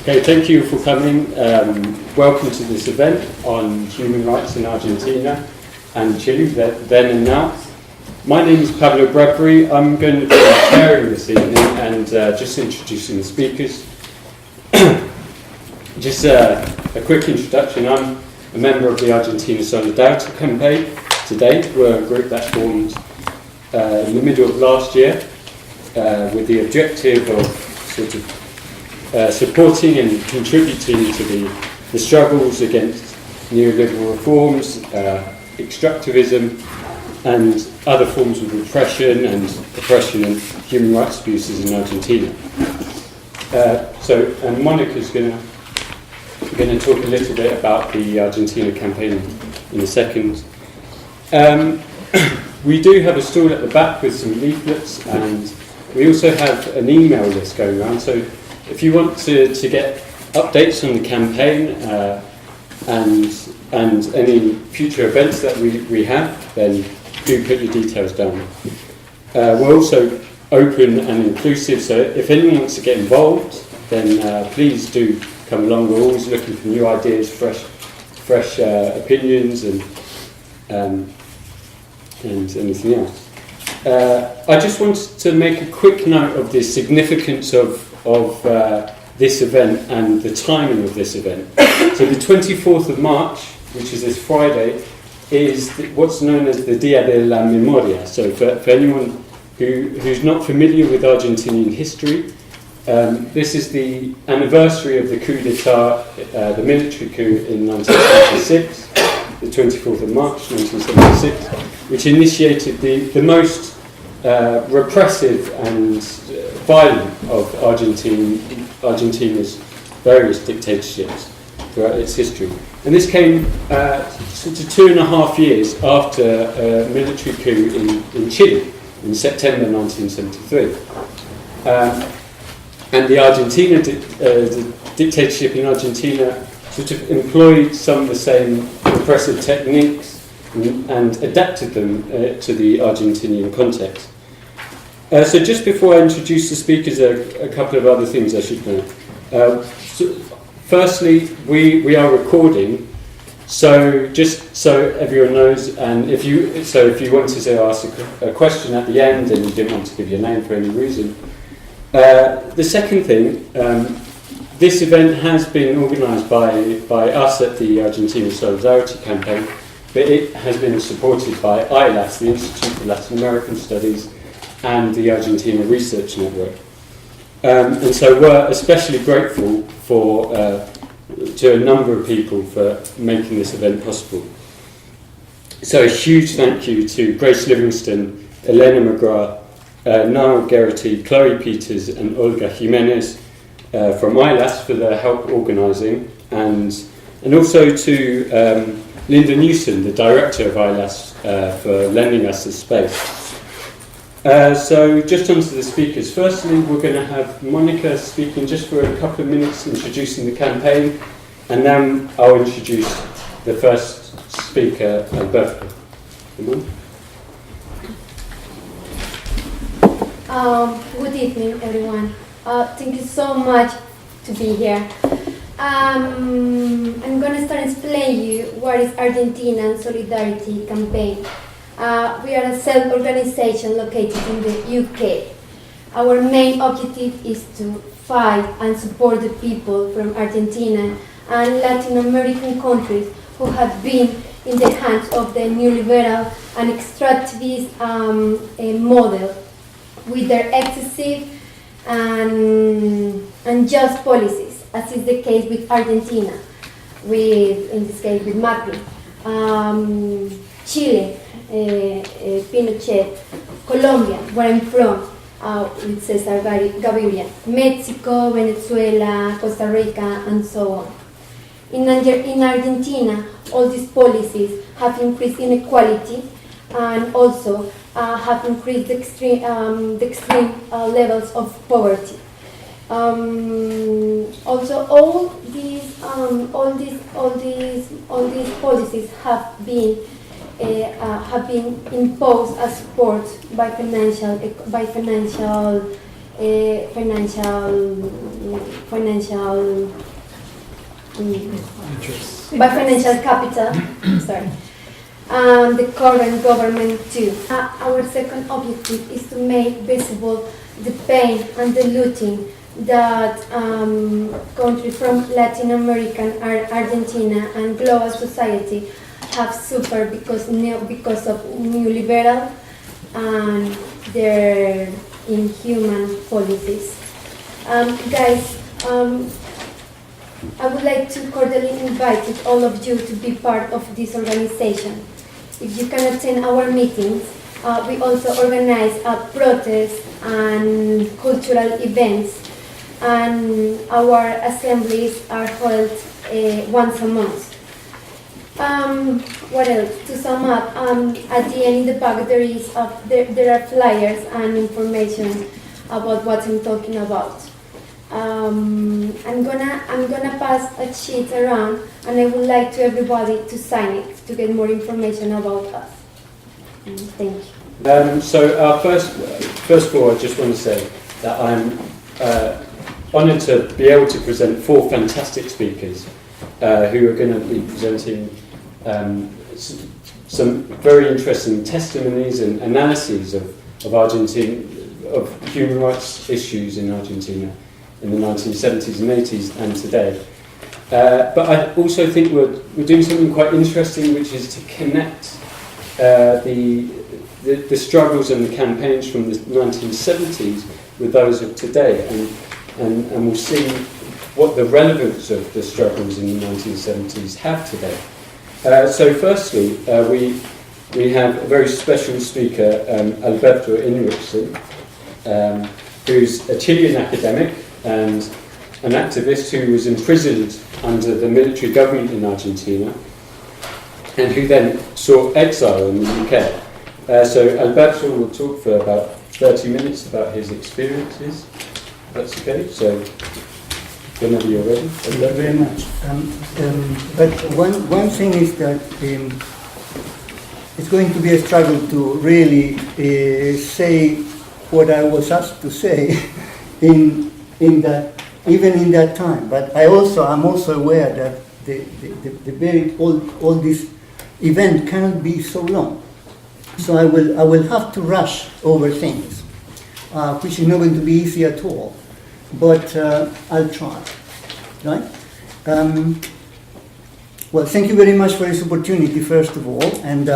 Okay, thank you for coming. Welcome to this event on human rights in Argentina and Chile, then and now. My name is Pablo Bradbury. I'm going to be chairing this evening and just introducing the speakers. Just a quick introduction. I'm a member of the Argentina Solidarity Campaign. To date, we're a group that formed in the middle of last year with the objective of sort of supporting and contributing to the struggles against neoliberal reforms, extractivism, and other forms of repression and oppression and human rights abuses in Argentina. And Monica's going to talk a little bit about the Argentina campaign in a second. We do have a stall at the back with some leaflets, and we also have an email list going around. So if you want to get updates on the campaign and any future events that we have, then do put your details down. We're also open and inclusive, so if anyone wants to get involved, then please do come along. We're always looking for new ideas, fresh opinions, and anything else. I just wanted to make a quick note of the significance of this event and the timing of this event. So the 24th of March, which is this Friday, is what's known as the Dia de la Memoria. So for anyone who's not familiar with Argentinian history, this is the anniversary of the coup d'etat, the military coup in 1976, the 24th of March 1976, which initiated the most repressive and violent of Argentina's various dictatorships throughout its history. And this came sort of 2.5 years after a military coup in Chile in September 1973. And the Argentina the dictatorship in Argentina sort of employed some of the same repressive techniques and adapted them to the Argentinian context. So just before I introduce the speakers, a couple of other things I should know. Firstly, we are recording, so just so everyone knows, and if you wanted to ask a question at the end and you didn't want to give your name for any reason. The second thing, this event has been organised by us at the Argentina Solidarity Campaign, but it has been supported by ILAS, the Institute for Latin American Studies, and the Argentina Research Network. And so we're especially grateful to a number of people for making this event possible. So a huge thank you to Grace Livingston, Elena McGrath, Nara Geraghty, Chloe Peters and Olga Jimenez from ILAS for their help organising, and also to Linda Newson, the director of ILAS, for lending us this space. So just onto the speakers. Firstly, we're going to have Monica speaking just for a couple of minutes, introducing the campaign, and then I'll introduce the first speaker, Alberto. Good evening, everyone. Thank you so much to be here. I'm going to start explaining you what is Argentina Solidarity Campaign. We are a self-organization located in the UK. Our main objective is to fight and support the people from Argentina and Latin American countries who have been in the hands of the neoliberal and extractivist model with their excessive and unjust policies, as is the case with Argentina, in this case with Macri, Chile, Pinochet, Colombia, where I'm from, with Cesar Gaviria, Mexico, Venezuela, Costa Rica, and so on. In Argentina, all these policies have increased inequality and also have increased the extreme levels of poverty. Also, all these policies have been imposed as support by financial financial capital. Sorry. The current government too. Our second objective is to make visible the pain and the looting that countries from Latin American, Argentina, and global society have suffered because of neoliberal and their inhuman policies. Guys, I would like to cordially invite all of you to be part of this organization. If you can attend our meetings, we also organize protests and cultural events, and our assemblies are held once a month. What else? To sum up, at the end in the back there are flyers and information about what I'm talking about. I'm gonna pass a sheet around, and I would like to everybody to sign it to get more information about us. Thank you. So our first of all, I just want to say that I'm honoured to be able to present 4 fantastic speakers who are going to be presenting some very interesting testimonies and analyses of human rights issues in Argentina in the 1970s and 80s and today. But I also think we're doing something quite interesting, which is to connect the struggles and the campaigns from the 1970s with those of today, and we'll see what the relevance of the struggles in the 1970s have today. So firstly, we have a very special speaker, Alberto Hinrichsen, who's a Chilean academic and an activist who was imprisoned under the military government in Argentina and who then sought exile in the UK. So Alberto will talk for about 30 minutes about his experiences. That's okay. So whenever you're ready. Thank you very much. But one thing is that it's going to be a struggle to really say what I was asked to say in that, even in that time. But I'm also aware that all this event cannot be so long. So I will have to rush over things, which is not going to be easy at all. But I'll try. Right? Well, thank you very much for this opportunity, first of all, and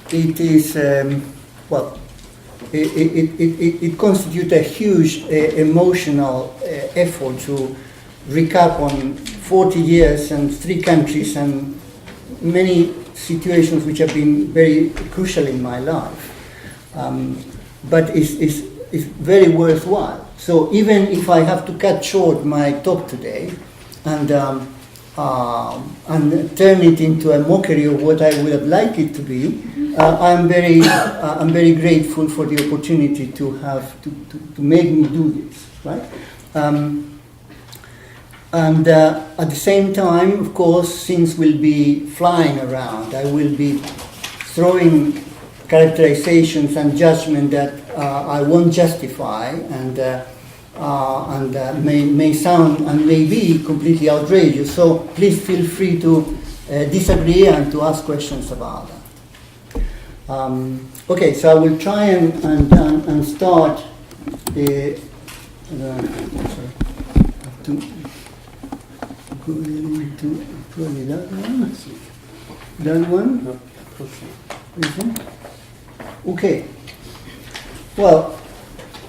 it is it constitutes a huge emotional effort to recap on 40 years and 3 countries and many situations which have been very crucial in my life. But it's very worthwhile. So even if I have to cut short my talk today and turn it into a mockery of what I would have liked it to be, I'm very grateful for the opportunity to have to make me do this, right? And at the same time, of course, things will be flying around. I will be throwing characterizations and judgment that I won't justify and may sound and may be completely outrageous. So please feel free to disagree and to ask questions about that. Okay, so I will try and start. Sorry, to go into probably that one. That one. Okay. Well,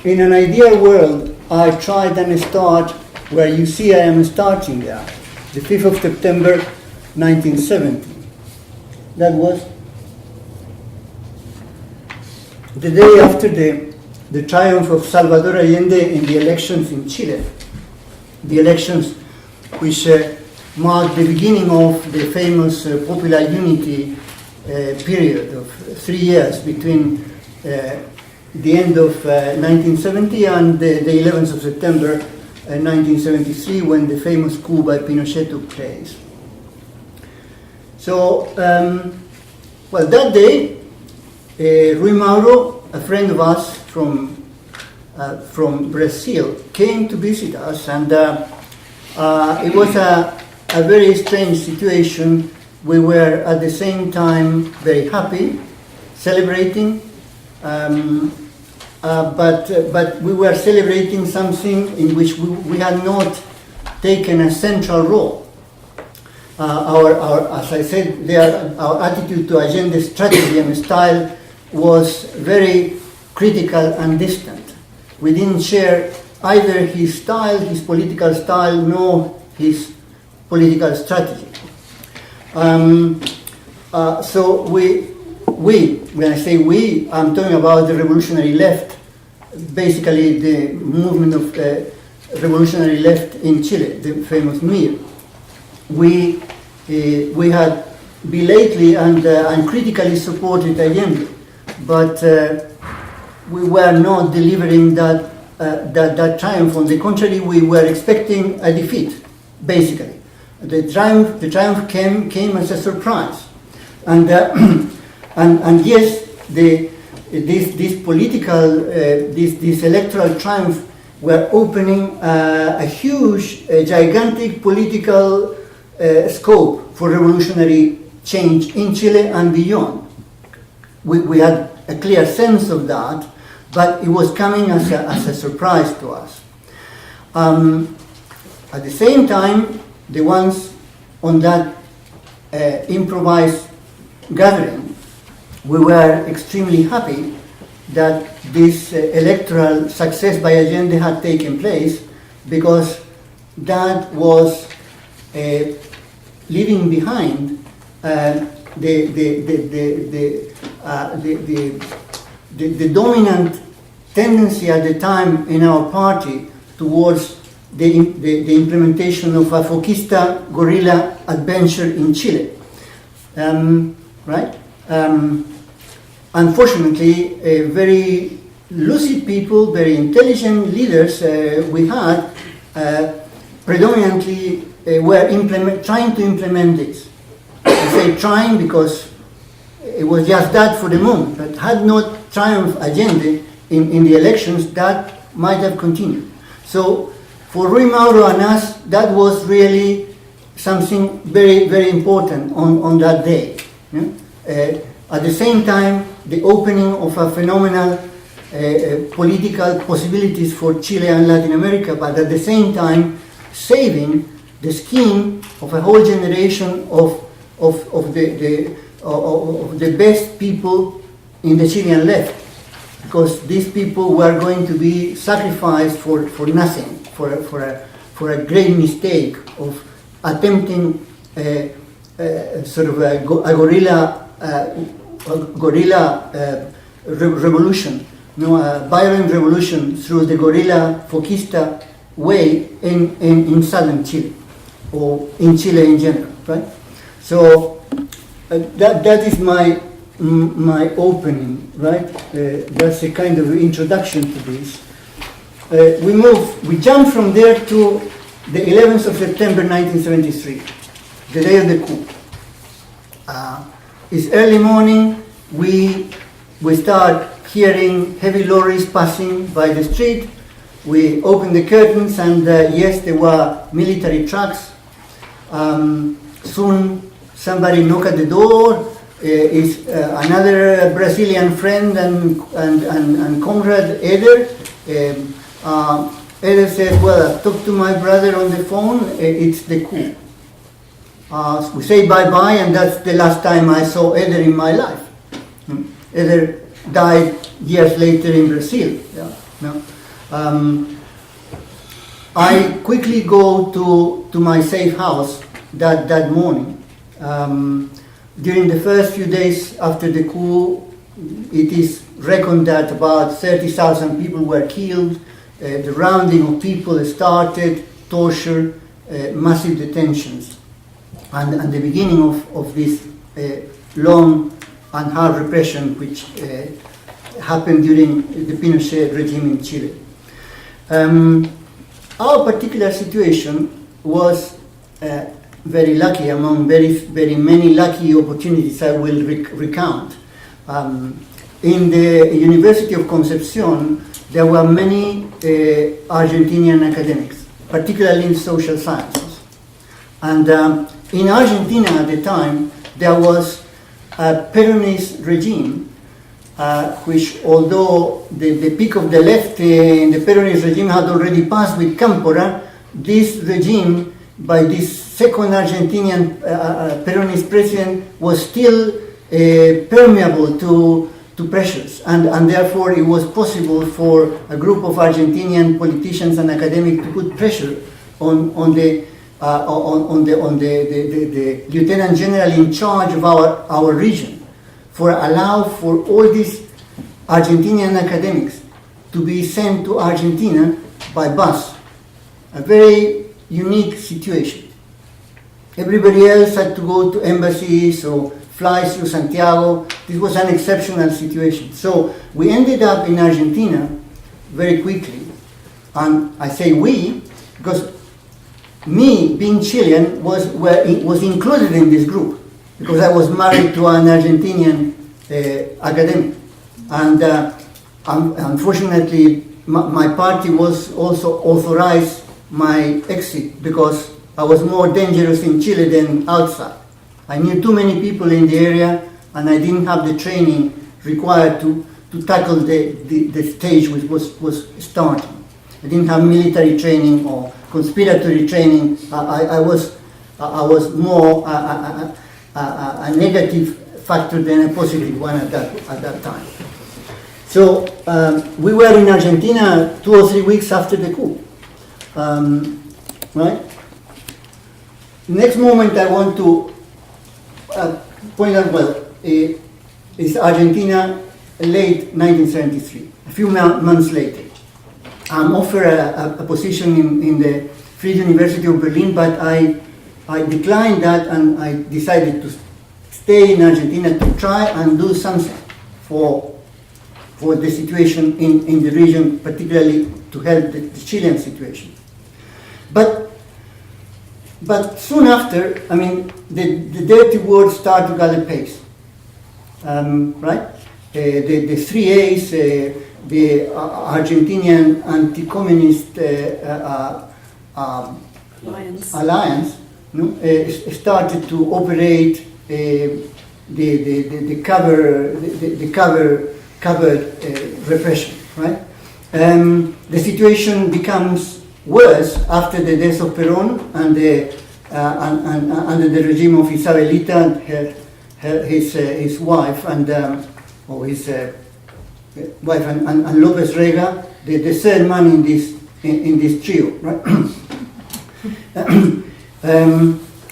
in an ideal world, I tried and start where you see I am starting there, the 5th of September, 1970. That was the day after the triumph of Salvador Allende in the elections in Chile. The elections which marked the beginning of the famous popular unity period of 3 years between the end of 1970 and the 11th of September 1973, when the famous coup by Pinochet took place. So, well, that day Rui Mauro, a friend of us from Brazil, came to visit us, and it was a very strange situation. We were at the same time very happy, celebrating, but we were celebrating something in which we had not taken a central role. As I said, our attitude to Allende's strategy and style was very critical and distant. We didn't share either his style, his political style, nor his political strategy. So we, when I say we, I'm talking about the revolutionary left, basically the movement of revolutionary left in Chile, the famous MIR. We had belatedly and critically supported Allende, but we were not delivering that triumph. On the contrary, we were expecting a defeat, basically. The triumph came as a surprise, and yes, this political, this electoral triumph were opening a huge, gigantic political scope for revolutionary change in Chile and beyond. We had a clear sense of that, but it was coming as a surprise to us. At the same time, the ones on that improvised gathering, we were extremely happy that this electoral success by Allende had taken place, because that was leaving behind the dominant tendency at the time in our party towards the implementation of a Foquista guerrilla adventure in Chile. Right? Unfortunately, very lucid people, very intelligent leaders we had, predominantly were trying to implement this. I say trying because it was just that for the moment, but had not triumphed Allende in the elections, that might have continued. So for Rui Mauro and us, that was really something very, very important on that day. Yeah? At the same time, the opening of a phenomenal political possibilities for Chile and Latin America, but at the same time, saving the skin of a whole generation of the best people in the Chilean left, because these people were going to be sacrificed for nothing, for a great mistake of attempting sort of a guerrilla revolution, a violent revolution through the guerrilla Foquista way in southern Chile, or in Chile in general, right? So that is my opening, right? That's a kind of introduction to this. We jump from there to the 11th of September 1973, the day of the coup. It's early morning. We start hearing heavy lorries passing by the street. We open the curtains, and yes, there were military trucks. Soon somebody knock at the door. Is another Brazilian friend and comrade, Eder. Eder says, well, I talked to my brother on the phone, it's the coup. We say bye-bye, and that's the last time I saw Eder in my life. Eder died years later in Brazil. Yeah, no. I quickly go to my safe house that morning. During the first few days after the coup, it is reckoned that about 30,000 people were killed. The rounding of people started, torture, massive detentions, and the beginning of this long and hard repression which happened during the Pinochet regime in Chile. Our particular situation was very lucky among very, very many lucky opportunities I will recount. in the University of Concepcion, there were many Argentinian academics, particularly in social sciences. And in Argentina at the time, there was a Peronist regime, which, although the peak of the left in the Peronist regime had already passed with Cámpora, this regime, by this second Argentinian Peronist president, was still permeable to pressures, and therefore it was possible for a group of Argentinian politicians and academics to put pressure on the lieutenant general in charge of our region, for allow for all these Argentinian academics to be sent to Argentina by bus. A very unique situation. Everybody else had to go to embassies or fly through Santiago. This was an exceptional situation. So we ended up in Argentina very quickly. And I say we, because me, being Chilean, was included in this group, because I was married to an Argentinian academic. And unfortunately, my party was also authorized my exit, because I was more dangerous in Chile than outside. I knew too many people in the area, and I didn't have the training required to tackle the stage which was starting. I didn't have military training or conspiratory training. I was more a negative factor than a positive one at that time. So we were in Argentina 2 or 3 weeks after the coup. Right? Next moment I want to point out, is Argentina, late 1973, a few months later. I'm offered a position in the Free University of Berlin, but I declined that, and I decided to stay in Argentina to try and do something for the situation in the region, particularly to help the Chilean situation. But soon after, I mean, the dirty words start to gather pace, right? The 3As, the Argentinian anti-communist alliance, started to operate the covered repression, right? The situation becomes worse after the death of Perón and under the regime of Isabelita, his wife, and his wife and Lopez Rega, the third man in this trio, right?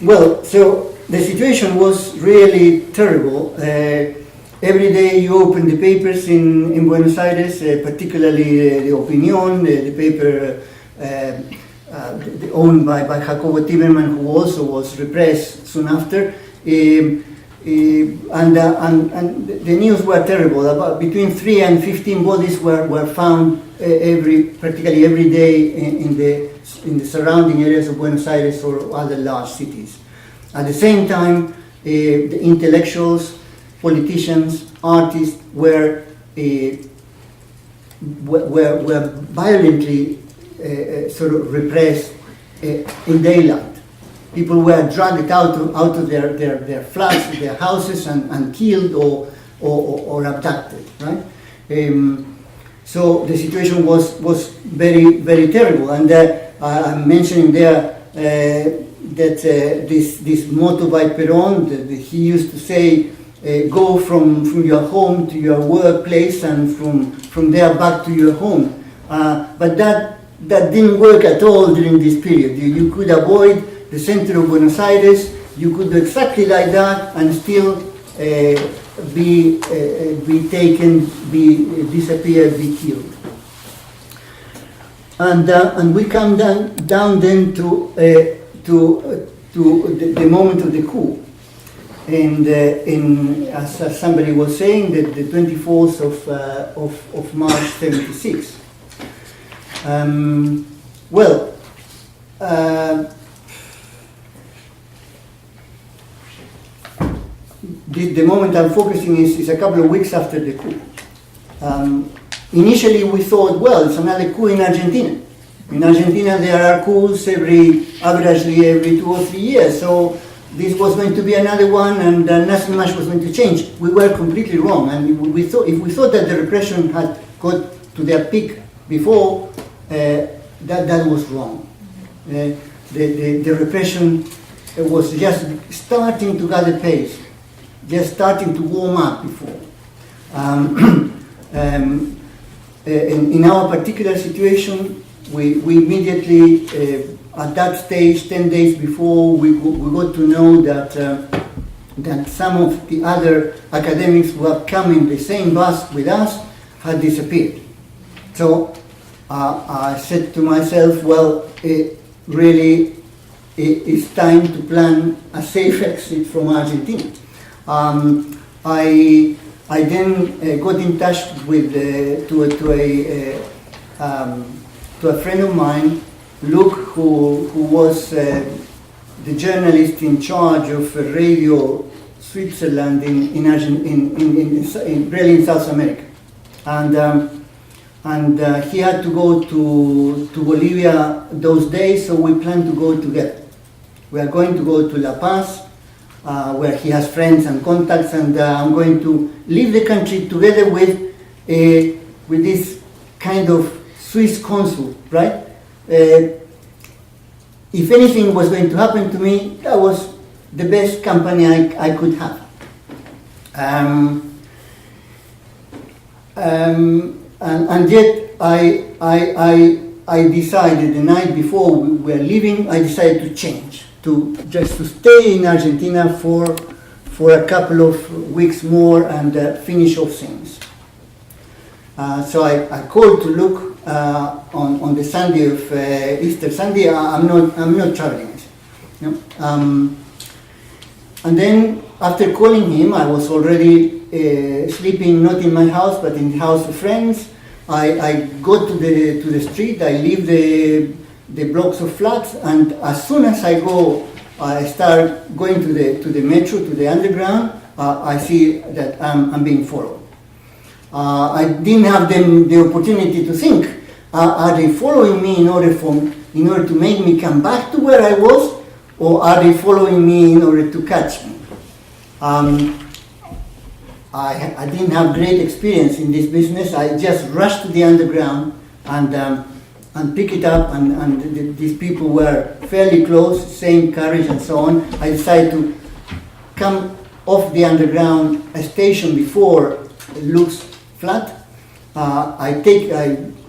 Well, so the situation was really terrible. Every day you open the papers in Buenos Aires, particularly the Opinión, the paper owned by Jacobo Timerman, who also was repressed soon after. And the news were terrible. About between 3 and 15 bodies were found practically every day in the surrounding areas of Buenos Aires or other large cities. At the same time, the intellectuals, politicians, artists were violently sort of repressed in daylight. People were dragged out of their flats, their houses, and killed or abducted. Right. So the situation was very, very terrible. And I'm mentioning there that this motto by Perón, he used to say, go from your home to your workplace, and from there back to your home. But that didn't work at all during this period. You could avoid the center of Buenos Aires, you could do exactly like that and still be taken, be disappeared, be killed. And we come down then to the moment of the coup. And as somebody was saying, the 24th of March 76. The moment I'm focusing is a couple of weeks after the coup. initially we thought, well, it's another coup in Argentina. In Argentina there are coups averagely every 2 or 3 years, so this was going to be another one, and nothing much was going to change. We were completely wrong, and if we thought that the repression had got to their peak before, that was wrong. The repression was just starting to gather pace, just starting to warm up before. In our particular situation, we immediately, at that stage, 10 days before, we got to know that some of the other academics who have come in the same bus with us had disappeared. So I said to myself, well, it's time to plan a safe exit from Argentina. I then got in touch with to a friend of mine, Luke, who was the journalist in charge of Radio Switzerland in South America, and he had to go to Bolivia those days, so we planned to go together. We are going to go to La Paz, where he has friends and contacts, and I'm going to leave the country together with this kind of Swiss consul, right? If anything was going to happen to me, that was the best company I could have. And yet I decided the night before we were leaving, I decided to change, to stay in Argentina for a couple of weeks more and finish off things. So I called to Luke on the Sunday of Easter Sunday. I'm not traveling. You know? And then after calling him, I was already sleeping not in my house but in the house of friends. I go to the street. I leave the blocks of flats, and as soon as I start going to the metro, to the underground. I see that I'm being followed. I didn't have the opportunity to think, are they following me in order to make me come back to where I was, or are they following me in order to catch me? I didn't have great experience in this business. I just rushed to the underground and pick it up, and these people were fairly close, same courage and so on. I decided to come off the underground station before Luke's flat. I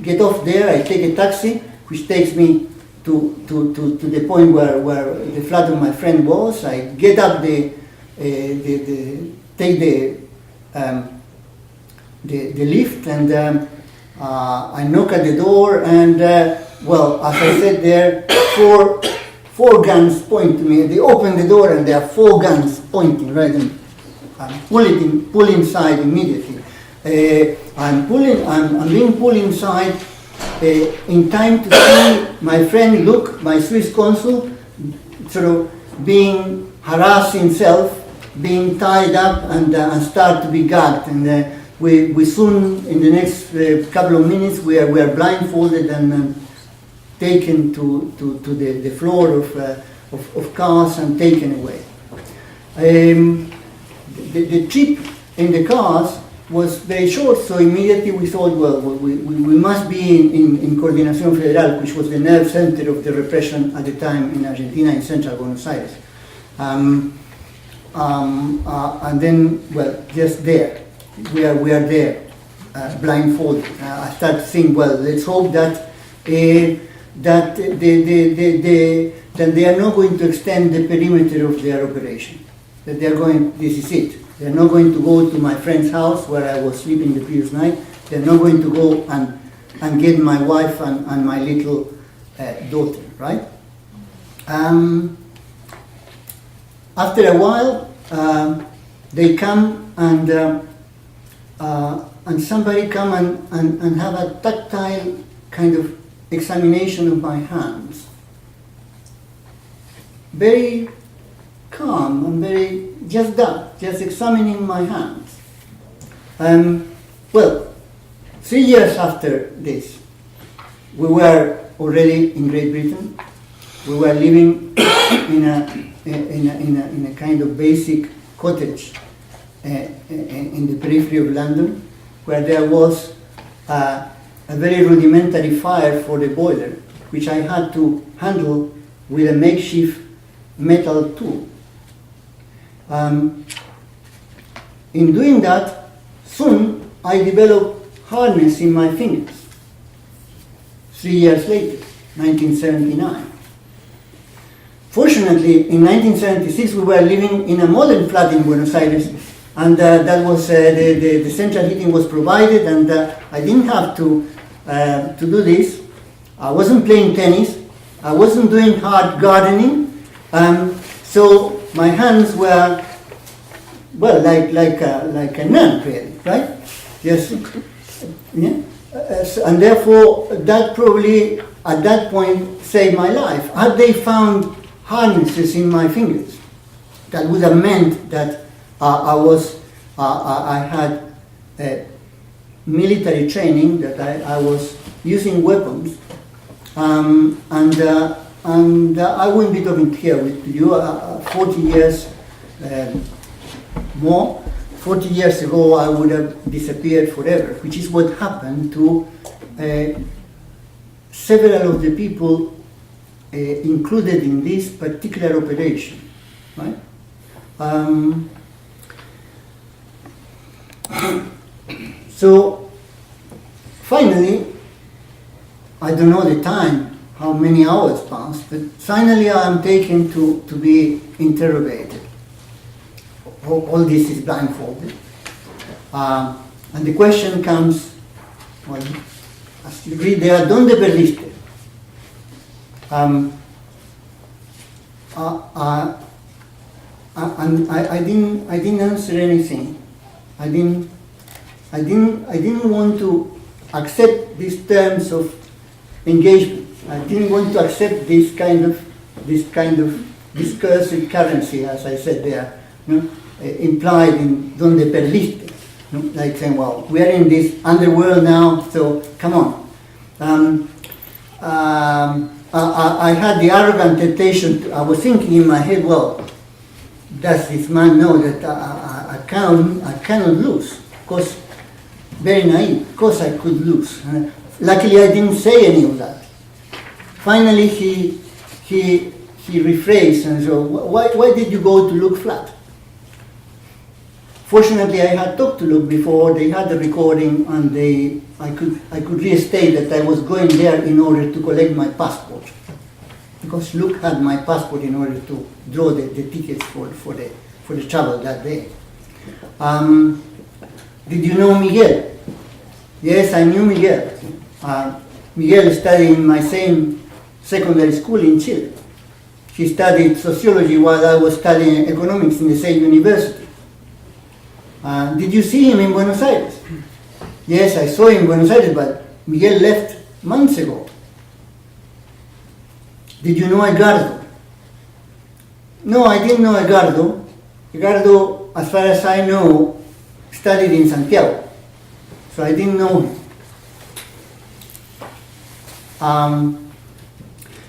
get off there, I take a taxi, which takes me to the point where the flat of my friend was. I get up take the lift, and I knock at the door, and well, as I said there, four guns point to me. They open the door, and there are 4 guns pointing right in. Pull inside immediately. I'm being pulled inside in time to see my friend Luke, my Swiss consul, sort of being harassed himself, being tied up and start to be gagged. And we soon, in the next couple of minutes, we are blindfolded and taken to the floor of cars and taken away. The trip in the cars was very short, so immediately we thought, well, we must be in Coordinación Federal, which was the nerve center of the repression at the time in Argentina, in central Buenos Aires. And then, well, just there, we are there, blindfolded. I start to think, well, let's hope that they are not going to extend the perimeter of their operation. That they are going, this is it. They're not going to go to my friend's house where I was sleeping the previous night. They're not going to go and get my wife and my little daughter, right? After a while, they come and somebody come and have a tactile kind of examination of my hands. Very calm and very just examining my hands. Well, 3 years after this, we were already in Great Britain. We were living in a kind of basic cottage in the periphery of London, where there was a very rudimentary fire for the boiler, which I had to handle with a makeshift metal tool. In doing that, soon I developed hardness in my fingers. 3 years later, 1979. Fortunately, in 1976 we were living in a modern flat in Buenos Aires, and that was the central heating was provided, and I didn't have to do this. I wasn't playing tennis. I wasn't doing hard gardening. So my hands were, well, like a nun, really, right? Yes. Yeah. And therefore, that probably at that point saved my life. Had they found harnesses in my fingers, that would have meant that I had military training, that I was using weapons, and I wouldn't be talking here with you. 40 years more. 40 years ago, I would have disappeared forever, which is what happened to several of the people included in this particular operation, right? So, finally, I don't know the time, how many hours passed, but finally I am taken to be interrogated. All this is blindfolded. And the question comes, well, as you read there, ¿dónde perdiste? And I didn't answer anything. I didn't want to accept these terms of engagement. I didn't want to accept this kind of discursive currency, as I said there, you know, implied in "donde perdiste," you know, like saying, well, we are in this underworld now, so come on. I had the arrogant temptation. I was thinking in my head, well, does this man know that I cannot lose? Of course, very naive. Of course, I could lose. Luckily, I didn't say any of that. Finally, he rephrased and said, why did you go to look flat? Fortunately, I had talked to Luke before. They had the recording, and I could restate that I was going there in order to collect my passport, because Luke had my passport in order to draw the tickets for the travel that day. Did you know Miguel? Yes, I knew Miguel. Miguel studied in my same secondary school in Chile. He studied sociology while I was studying economics in the same university. Did you see him in Buenos Aires? Yes, I saw him in Buenos Aires, but Miguel left months ago. Did you know Edgardo? No, I didn't know Edgardo. Edgardo, as far as I know, studied in Santiago, so I didn't know him.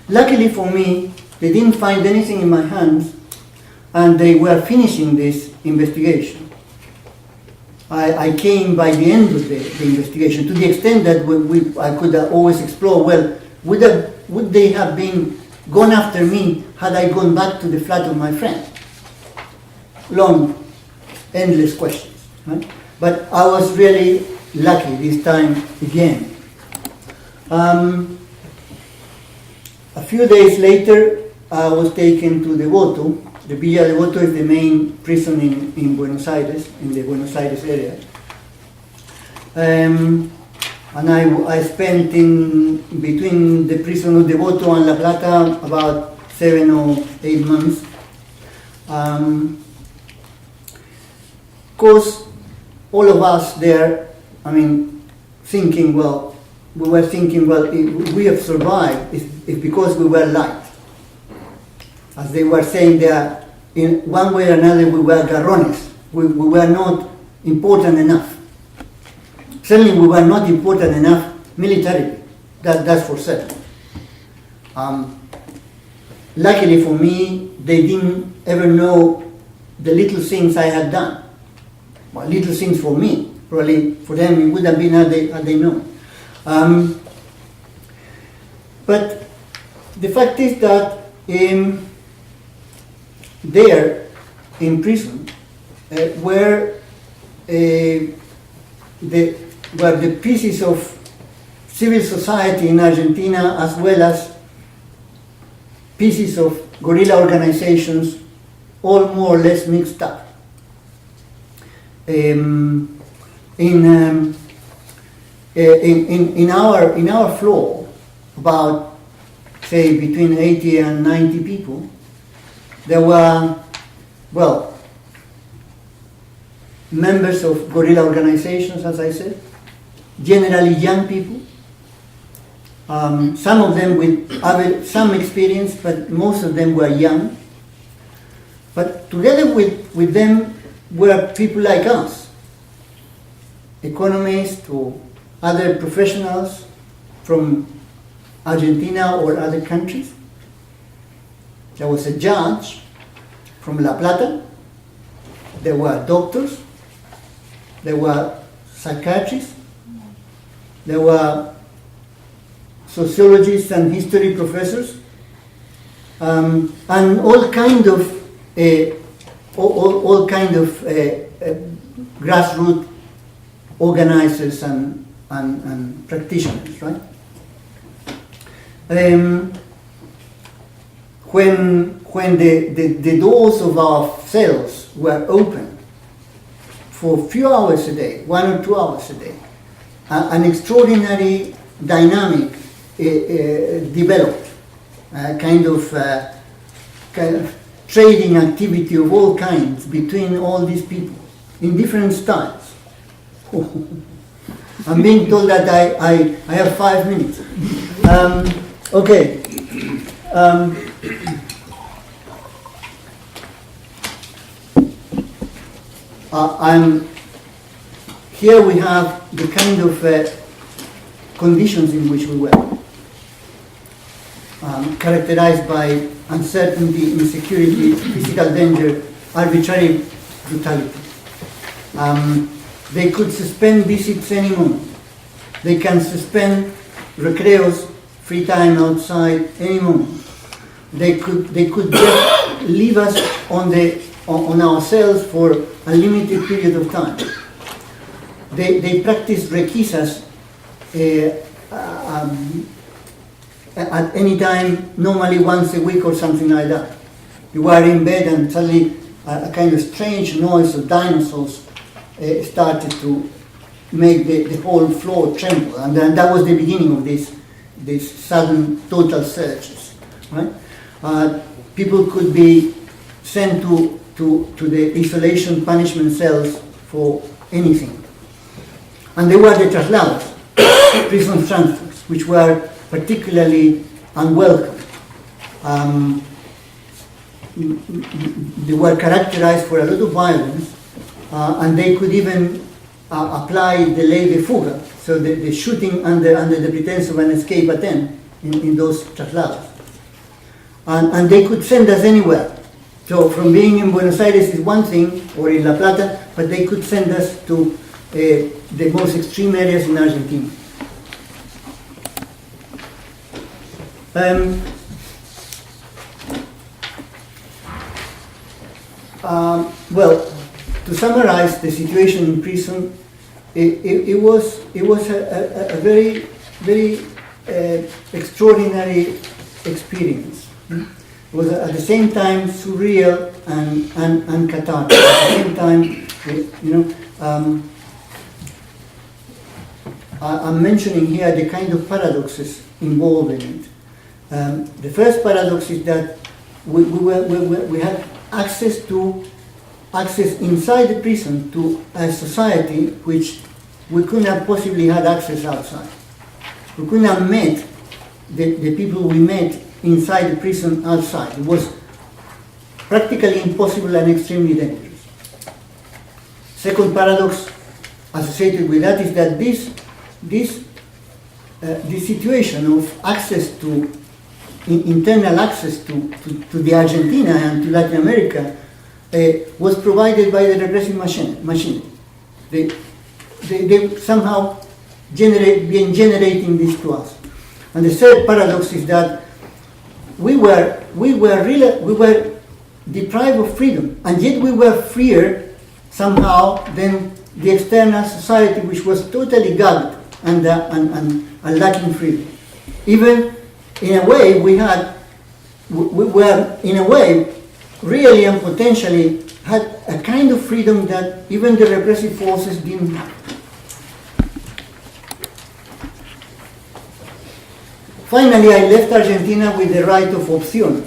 Luckily for me, they didn't find anything in my hands, and they were finishing this investigation. I came by the end of the investigation, to the extent that I could always explore, well, would they have been gone after me had I gone back to the flat of my friend? Long, endless questions. Right? But I was really lucky this time again. A few days later, I was taken to Devoto. The Villa Devoto is the main prison in Buenos Aires, in the Buenos Aires area. And I spent in between the prison of Devoto and La Plata about 7 or 8 months. Of course, all of us there, I mean, thinking, well, we were thinking, well, if we have survived, it's because we were liked. As they were saying there, in one way or another, we were garrones. We were not important enough Certainly we were not important enough militarily, that's for certain. Luckily for me, they didn't ever know the little things I had done. Well, little things for me, probably for them it would have been had they known. But the fact is that there in prison were the pieces of civil society in Argentina, as well as pieces of guerrilla organizations, all more or less mixed up. In our floor, about say between 80 and 90 people, there were, well, members of guerrilla organizations, as I said, generally young people, some of them with some experience, but most of them were young. But together with them were people like us, economists or other professionals from Argentina or other countries. There was a judge from La Plata. There were doctors. There were psychiatrists. There were sociologists and history professors, and all kind of grassroots organizers and practitioners, right? When the doors of our cells were open for a few hours a day, 1 or 2 hours a day, an extraordinary dynamic developed, kind of trading activity of all kinds between all these people in different styles. I'm being told that I have 5 minutes. Okay. Here we have the kind of conditions in which we were, characterized by uncertainty, insecurity, physical danger, arbitrary brutality. They could suspend visits any moment. They can suspend recreos, free time outside, any moment. They could just leave us on our cells for a limited period of time. They practice requisas at any time, normally once a week or something like that. You are in bed and suddenly a kind of strange noise of dinosaurs started to make the whole floor tremble, and then that was the beginning of these sudden total searches. Right? People could be sent to the isolation punishment cells for anything, and they were the traslados, prison transfers, which were particularly unwelcome. They were characterized for a lot of violence, and they could even apply the ley de fuga, so the shooting under the pretense of an escape attempt in those traslados. And they could send us anywhere. So from being in Buenos Aires is one thing, or in La Plata, but they could send us to the most extreme areas in Argentina. Well, to summarize the situation in prison, it was a very, very extraordinary experience. It was at the same time surreal and cathartic. At the same time, I'm mentioning here the kind of paradoxes involved in it. The first paradox is that we had access inside the prison to a society which we couldn't have possibly had access outside. We couldn't have met the people we met inside the prison outside. It was practically impossible and extremely dangerous. Second paradox, associated with that is that this situation of access to internal access to the Argentina and to Latin America was provided by the repressive machine. They somehow been generating this to us. And the third paradox is that we were deprived of freedom, and yet we were freer somehow than the external society, which was totally gagged and lacking freedom. Even in a way, we were in a way really and potentially had a kind of freedom that even the repressive forces didn't have. Finally, I left Argentina with the right of opción.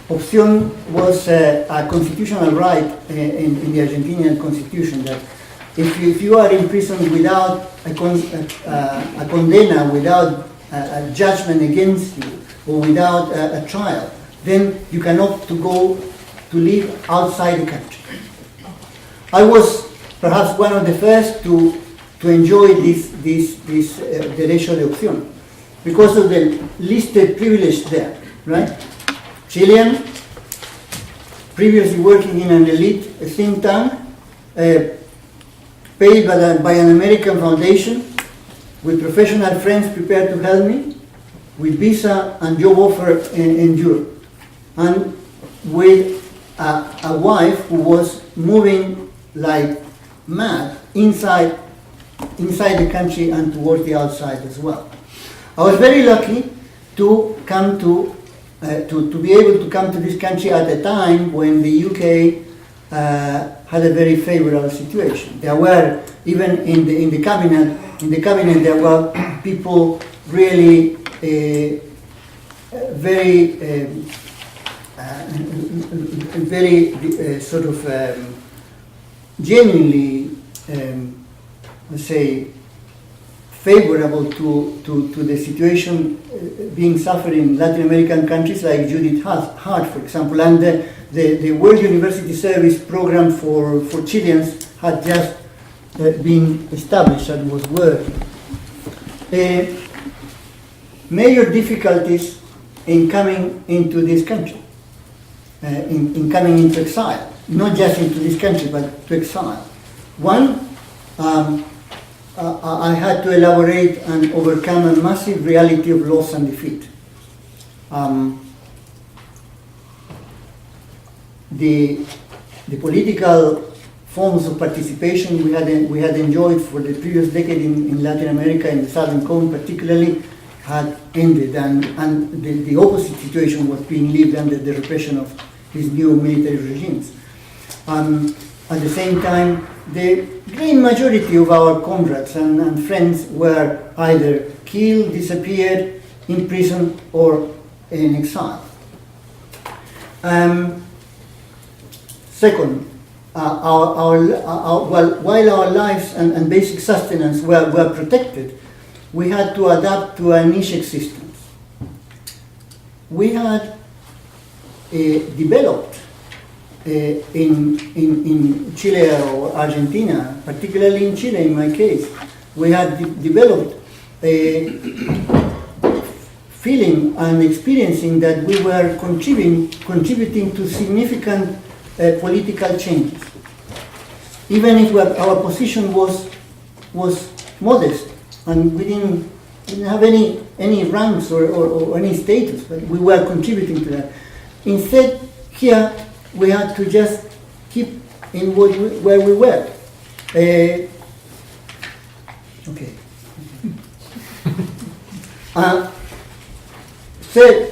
Opción was a constitutional right in the Argentinian constitution that if you are imprisoned without a condena, without a judgment against you, or without a trial, then you can opt to go to live outside the country. I was perhaps one of the first to enjoy this derecho de opción because of the listed privilege there, right? Chilean, previously working in an elite think tank, paid by an American foundation, with professional friends prepared to help me, with visa and job offer in Europe, and with a wife who was moving like mad inside the country and towards the outside as well. I was very lucky to come to be able to come to this country at a time when the UK had a very favorable situation. There were even in the cabinet there were people really very sort of genuinely, let's say, favorable to the situation being suffered in Latin American countries like Judith Hart, for example, and the World University Service program for Chileans had just been established and was working. Major difficulties in coming into this country, in coming into exile, not just into this country, but to exile. One, I had to elaborate and overcome a massive reality of loss and defeat. The political forms of participation we had enjoyed for the previous decade in Latin America, in the Southern Cone particularly, had ended, and the opposite situation was being lived under the repression of these new military regimes. At the same time, the great majority of our comrades and friends were either killed, disappeared, imprisoned, or in exile. Second, while our lives and basic sustenance were protected, we had to adapt to a niche existence. We had developed in Chile or Argentina, particularly in Chile in my case, we had developed a feeling and experiencing that we were contributing to significant political changes. Even if our position was modest and we didn't have any ranks or any status, but we were contributing to that. Instead, here we had to just keep in where we were. Okay.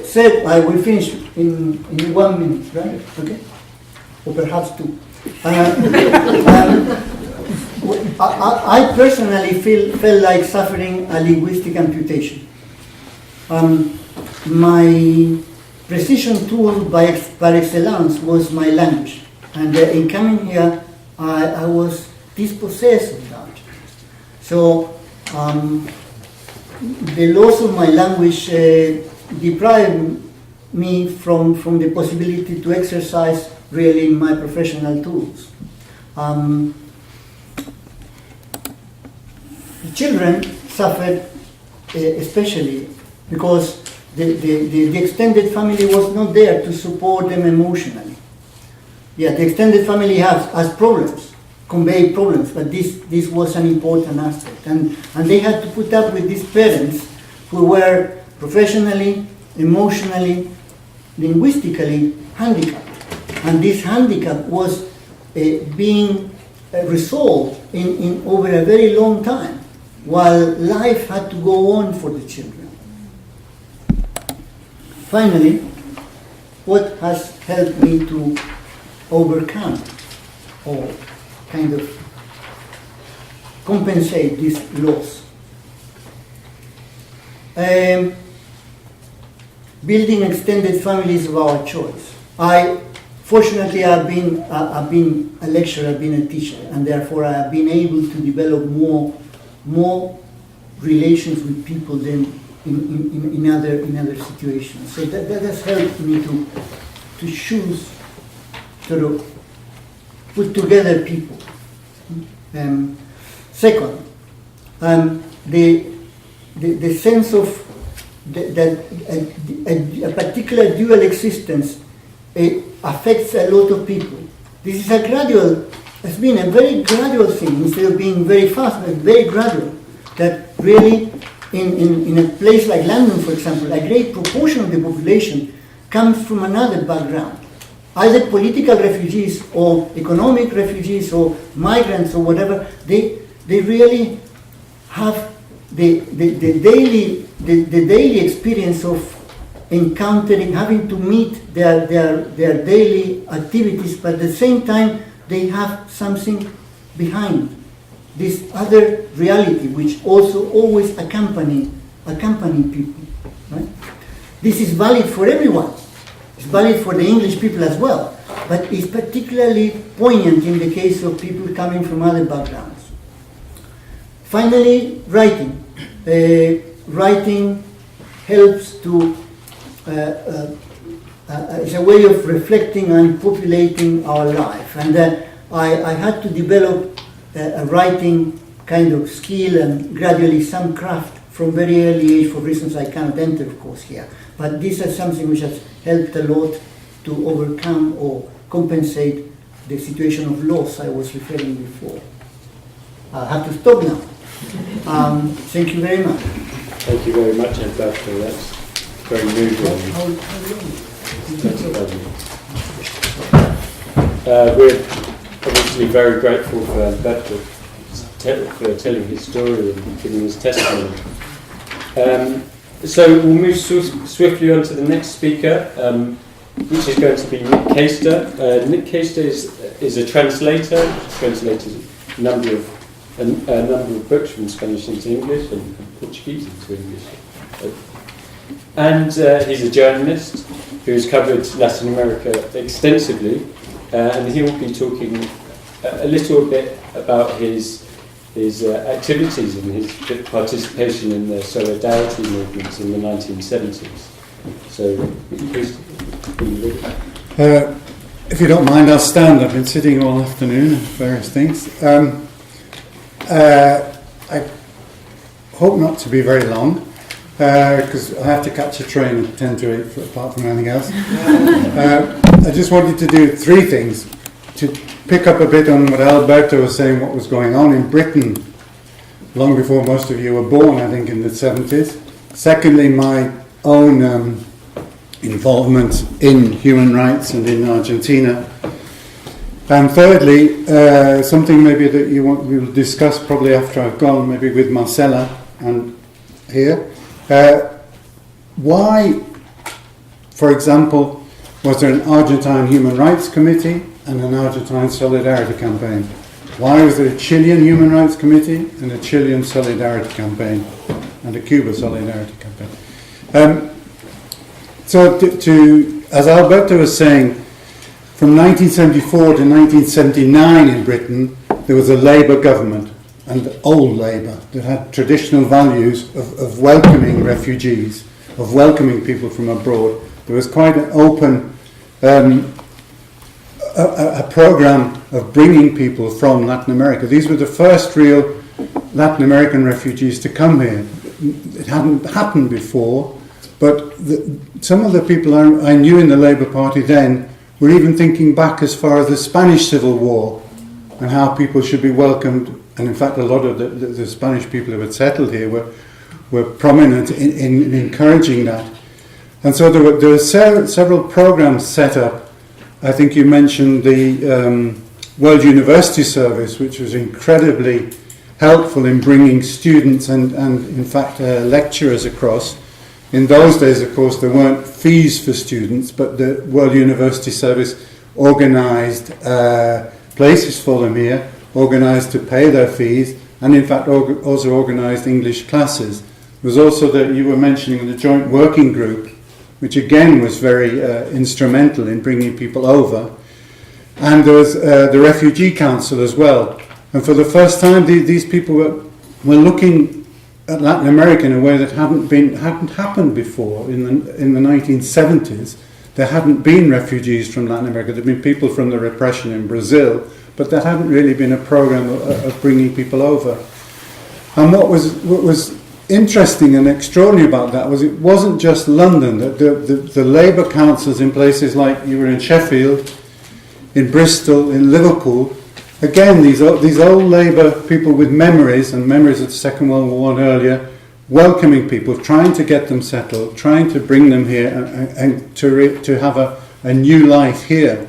Said I will finish in 1 minute, right? Okay, or perhaps 2. I personally felt like suffering a linguistic amputation. My precision tool par excellence was my language, and in coming here, I was dispossessed of that. So the loss of my language deprived me from the possibility to exercise really my professional tools. The children suffered especially because the extended family was not there to support them emotionally. Yeah, the extended family has problems, convey problems, but this was an important aspect. And they had to put up with these parents who were professionally, emotionally, linguistically handicapped. And this handicap was being resolved in over a very long time, while life had to go on for the children. Finally, what has helped me to overcome or kind of compensate this loss? Building extended families of our choice. Fortunately, I've been a lecturer, I've been a teacher, and therefore I have been able to develop more relations with people than in other situations. So that has helped me to choose, sort of put together people. Second, the sense of that a particular dual existence affects a lot of people. This is it's been a very gradual thing, instead of being very fast, but very gradual. That really, in a place like London, for example, a great proportion of the population comes from another background, either political refugees or economic refugees or migrants or whatever. They really have the daily experience of encountering, having to meet their daily activities, but at the same time they have something behind, this other reality which also always accompany people. Right? This is valid for everyone. It's valid for the English people as well, but it's particularly poignant in the case of people coming from other backgrounds. Finally, writing. Writing helps to it's a way of reflecting and populating our life, and I had to develop a writing kind of skill and gradually some craft from very early age, for reasons I cannot enter, of course, here. But this is something which has helped a lot to overcome or compensate the situation of loss I was referring before. I have to stop now. Thank you very much. Thank you very much, Alberto. That's very moving. We're obviously very grateful for Alberto for telling his story and giving his testimony. So we'll move swiftly on to the next speaker, which is going to be Nick Caistor. Nick Caistor is a translator. He's translated a number of books from Spanish into English and Portuguese into English. And he's a journalist who's covered Latin America extensively, and he will be talking a little bit about his activities and his participation in the Solidarity movements in the 1970s. So, please. If you don't mind, I'll stand. I've been sitting all afternoon on various things. I hope not to be very long, because I have to catch a train at 10 to 8, apart from anything else. I just wanted to do three things. To pick up a bit on what Alberto was saying, what was going on in Britain long before most of you were born, I think in the 70s. Secondly, my own involvement in human rights and in Argentina. And thirdly, something maybe that we will discuss probably after I've gone, maybe with Marcela and here. Why, for example, was there an Argentine Human Rights Committee and an Argentine Solidarity Campaign? Why was there a Chilean Human Rights Committee and a Chilean Solidarity Campaign and a Cuba Solidarity Campaign? So as Alberto was saying, from 1974 to 1979 in Britain, there was a Labour government, and old Labour, that had traditional values of welcoming refugees, of welcoming people from abroad. There was quite an open a program of bringing people from Latin America. These were the first real Latin American refugees to come here. It hadn't happened before, but some of the people I knew in the Labour Party then were even thinking back as far as the Spanish Civil War and how people should be welcomed. And in fact, a lot of the Spanish people who had settled here were prominent in encouraging that. And so there were several programs set up. I think you mentioned the World University Service, which was incredibly helpful in bringing students and in fact lecturers across. In those days, of course, there weren't fees for students, but the World University Service organised places for them here, organised to pay their fees, and in fact also organised English classes. There was also you were mentioning the joint working group, which again was very instrumental in bringing people over. And there was the Refugee Council as well. And for the first time, these people were looking at Latin America in a way that hadn't happened before. In the 1970s, there hadn't been refugees from Latin America. There had been people from the repression in Brazil, but there hadn't really been a program of bringing people over. And what was interesting and extraordinary about that was it wasn't just London. The Labour councils in places like you were in Sheffield, in Bristol, in Liverpool. Again, these old Labour people with memories and memories of the Second World War and earlier, welcoming people, trying to get them settled, trying to bring them here and to have a new life here.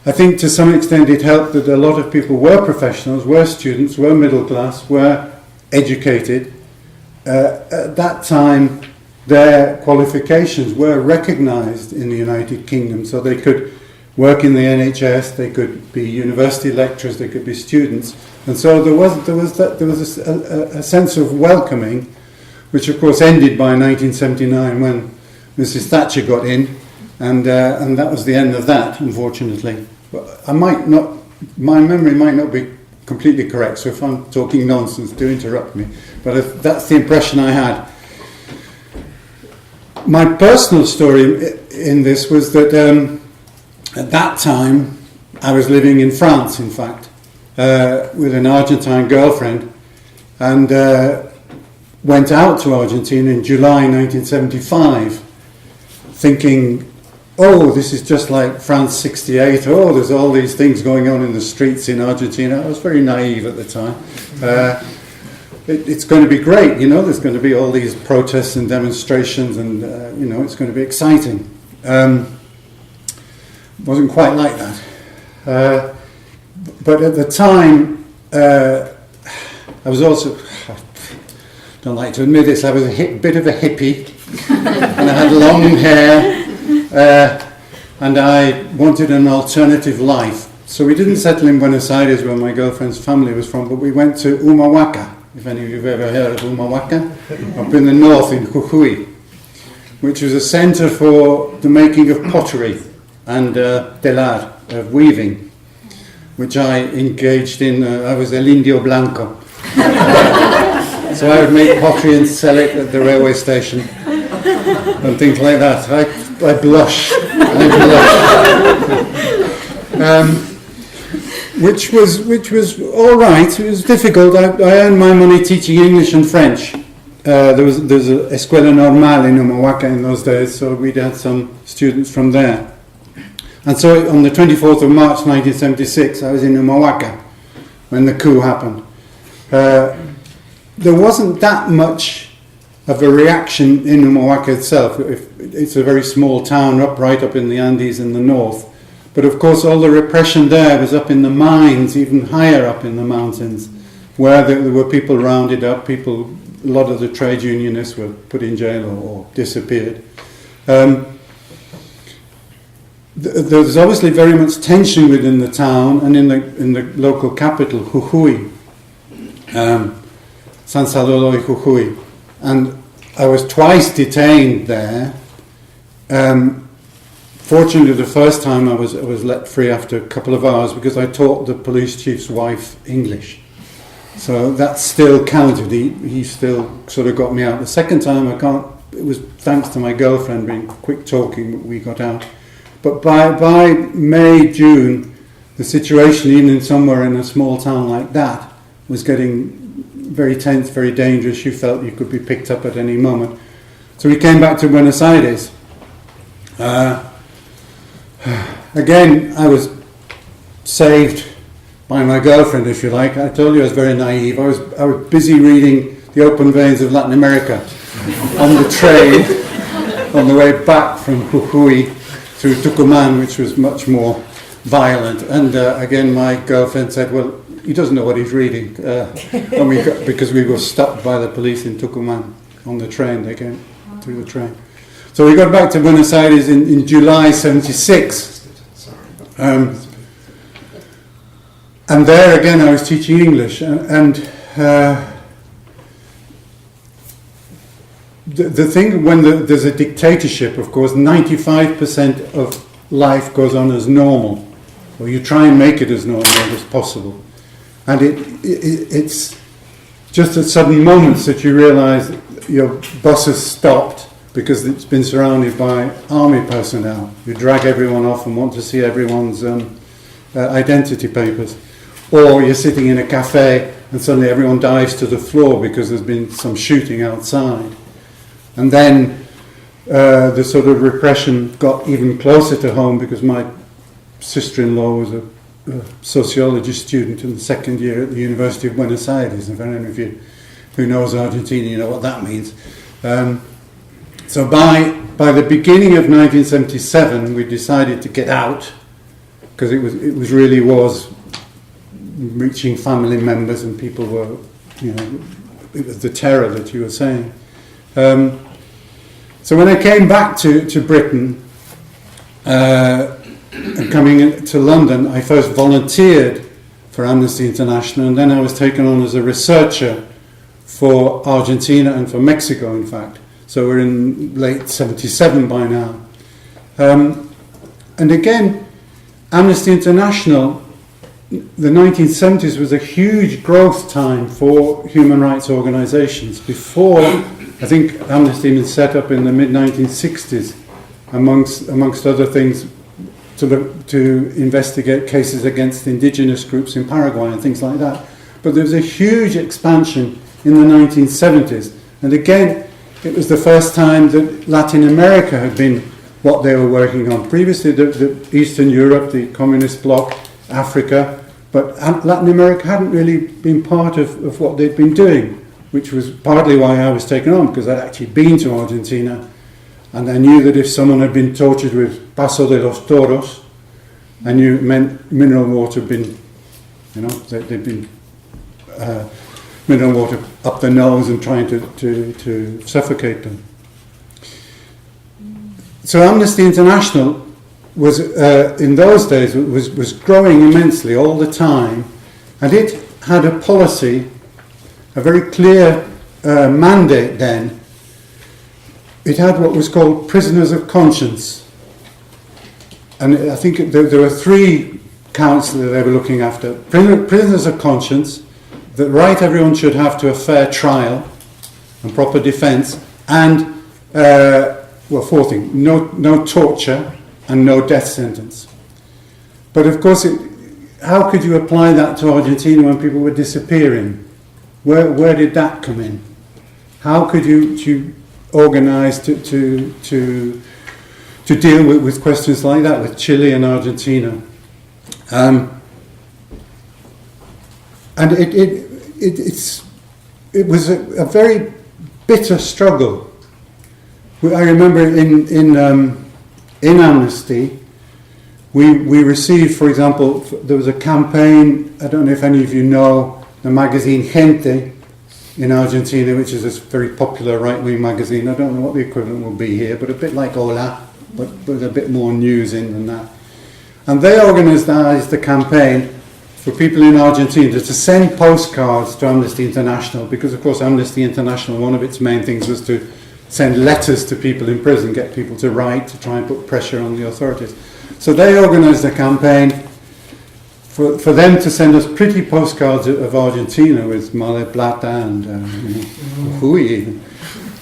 I think to some extent it helped that a lot of people were professionals, were students, were middle class, were educated. At that time, their qualifications were recognised in the United Kingdom, so they could work in the NHS, they could be university lecturers, they could be students, and so there was a sense of welcoming, which of course ended by 1979 when Mrs. Thatcher got in, and that was the end of that, unfortunately. But my memory might not be completely correct, so if I'm talking nonsense, do interrupt me. But that's the impression I had. My personal story in this was that at that time I was living in France, in fact, with an Argentine girlfriend, and went out to Argentina in July 1975, thinking, oh, this is just like France 68, oh, there's all these things going on in the streets in Argentina. I was very naive at the time. It's going to be great, there's going to be all these protests and demonstrations and, it's going to be exciting. Wasn't quite like that. But at the time, I was also, I don't like to admit this, I was a bit of a hippie, and I had long hair, and I wanted an alternative life. So we didn't settle in Buenos Aires, where my girlfriend's family was from, but we went to Humahuaca, if any of you have ever heard of Humahuaca, up in the north in Jujuy, which was a centre for the making of pottery and telar, of weaving, which I engaged in. I was el indio blanco. So I would make pottery and sell it at the railway station and things like that. I blush. Which was all right. It was difficult. I earned my money teaching English and French. There was a Escuela Normal in Humahuaca in those days, so we'd had some students from there. And so on the 24th of March 1976, I was in Humahuaca when the coup happened. There wasn't that much of a reaction in Humahuaca itself. It's a very small town right up in the Andes in the north. But of course all the repression there was up in the mines, even higher up in the mountains, where there were people rounded up, a lot of the trade unionists were put in jail or disappeared. There's obviously very much tension within the town and in the local capital, Jujuy, San Salvador y Jujuy. And I was twice detained there. Fortunately, the first time I was let free after a couple of hours because I taught the police chief's wife English. So that still counted. He still sort of got me out. The second time it was thanks to my girlfriend being quick talking, we got out. But by May, June, the situation, even somewhere in a small town like that, was getting very tense, very dangerous. You felt you could be picked up at any moment. So we came back to Buenos Aires. Again, I was saved by my girlfriend, if you like. I told you I was very naive. I was busy reading The Open Veins of Latin America on the train on the way back from Jujuy through Tucumán, which was much more violent. And again, my girlfriend said, well, he doesn't know what he's reading. Because we were stopped by the police in Tucumán on the train. They came through the train. So we got back to Buenos Aires in July '76. And there again I was teaching English. And the thing, when there's a dictatorship, of course, 95% of life goes on as normal. Or you try and make it as normal as possible. And it's just at sudden moments that you realise your boss has stopped because it's been surrounded by army personnel. You drag everyone off and want to see everyone's identity papers. Or you're sitting in a cafe and suddenly everyone dives to the floor because there's been some shooting outside. And then the sort of repression got even closer to home because my sister-in-law was a sociology student in the second year at the University of Buenos Aires. And for any of you who knows Argentina, you know what that means. So by the beginning of 1977, we decided to get out because it really was reaching family members and people were, it was the terror that you were saying. So when I came back to Britain and coming to London, I first volunteered for Amnesty International, and then I was taken on as a researcher for Argentina and for Mexico, in fact. So we're in late 77 by now. And again, Amnesty International, the 1970s was a huge growth time for human rights organizations. Before, I think Amnesty was set up in the mid-1960s, amongst other things, to investigate cases against indigenous groups in Paraguay and things like that. But there was a huge expansion in the 1970s. And again, it was the first time that Latin America had been what they were working on. Previously, the Eastern Europe, the communist bloc, Africa, but Latin America hadn't really been part of what they'd been doing, which was partly why I was taken on, because I'd actually been to Argentina, and I knew that if someone had been tortured with Paso de los Toros, I knew it meant mineral water had been, they'd been mineral water up the nose and trying to suffocate them. So Amnesty International was, in those days, was growing immensely all the time, and it had a policy, a very clear mandate then. It had what was called prisoners of conscience. And I think there were three counts that they were looking after. Prisoners of conscience, the right everyone should have to a fair trial and proper defence, and, fourth thing, no torture and no death sentence. But of course, how could you apply that to Argentina when people were disappearing? Where did that come in? How could you organise to deal with questions like that with Chile and Argentina? And it was a very bitter struggle. I remember in Amnesty, we received, for example, there was a campaign. I don't know if any of you know the magazine Gente in Argentina, which is a very popular right-wing magazine. I don't know what the equivalent will be here, but a bit like Hola, but with a bit more news in than that. And they organised a campaign for people in Argentina to send postcards to Amnesty International, because of course Amnesty International, one of its main things was to send letters to people in prison, get people to write, to try and put pressure on the authorities. So they organised a campaign for them to send us pretty postcards of Argentina with Male Plata and Jujuy.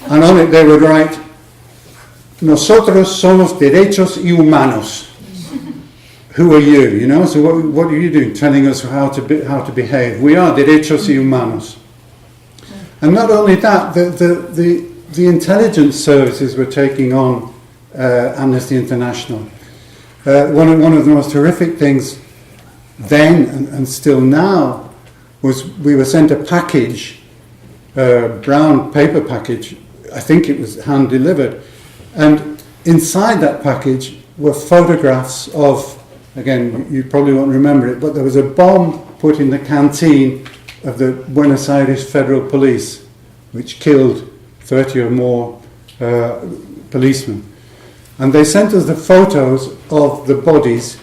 And on it they would write, "Nosotros somos derechos y humanos." Who are you? So what are you doing? Telling us how to behave. We are derechos y humanos. And not only that, the intelligence services were taking on Amnesty International. One of the most horrific things then and still now was we were sent a package, brown paper package. I think it was hand delivered, and inside that package were photographs of, again, you probably won't remember it, but there was a bomb put in the canteen of the Buenos Aires Federal Police, which killed 30 or more policemen. And they sent us the photos of the bodies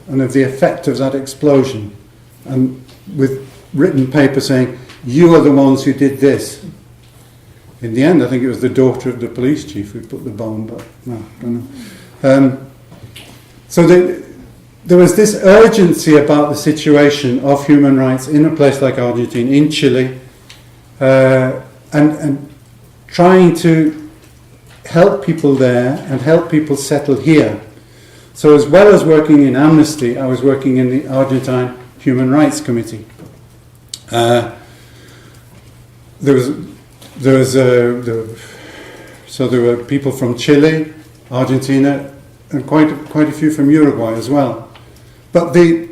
and of the effect of that explosion, and with written paper saying, "You are the ones who did this." In the end, I think it was the daughter of the police chief who put the bomb, but no, I don't know. So there was this urgency about the situation of human rights in a place like Argentina, in Chile, and trying to help people there and help people settle here. So as well as working in Amnesty, I was working in the Argentine Human Rights Committee. There were people from Chile, Argentina, and quite a few from Uruguay as well. But the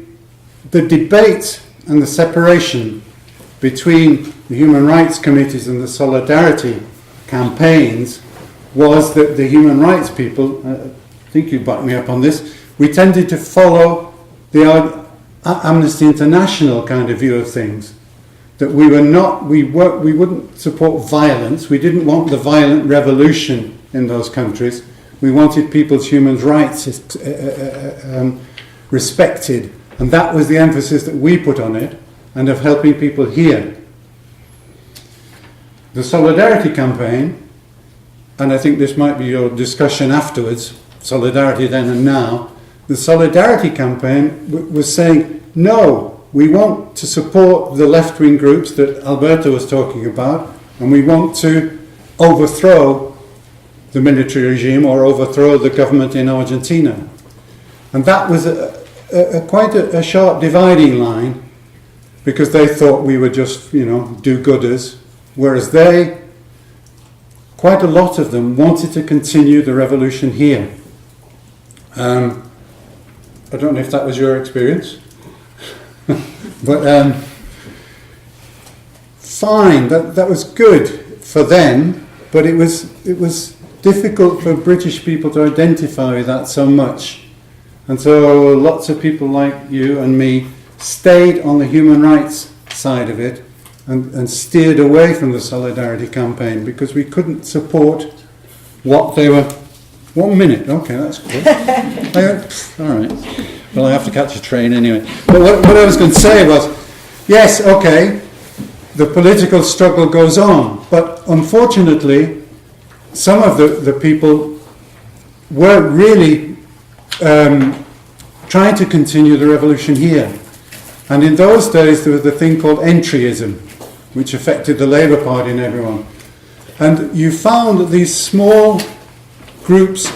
debate and the separation between the human rights committees and the solidarity campaigns was that the human rights people, I think you back me up on this, we tended to follow the Amnesty International kind of view of things. That we wouldn't support violence. We didn't want the violent revolution in those countries. We wanted people's human rights respected, and that was the emphasis that we put on it, and of helping people here. The Solidarity Campaign, and I think this might be your discussion afterwards, Solidarity then and now, the Solidarity Campaign was saying, no, we want to support the left-wing groups that Alberto was talking about, and we want to overthrow the military regime or overthrow the government in Argentina. And that was quite a sharp dividing line, because they thought we were just, do-gooders, whereas quite a lot of them wanted to continue the revolution here. I don't know if that was your experience. But fine, that was good for them, but it was difficult for British people to identify with that so much. And so lots of people like you and me stayed on the human rights side of it and steered away from the Solidarity Campaign because we couldn't support what they were. 1 minute, okay, that's good. All right. Well, I have to catch a train anyway. But what I was going to say was, yes, okay, the political struggle goes on, but unfortunately, some of the people were really trying to continue the revolution here. And in those days, there was the thing called entryism, which affected the Labour Party and everyone. And you found that these small groups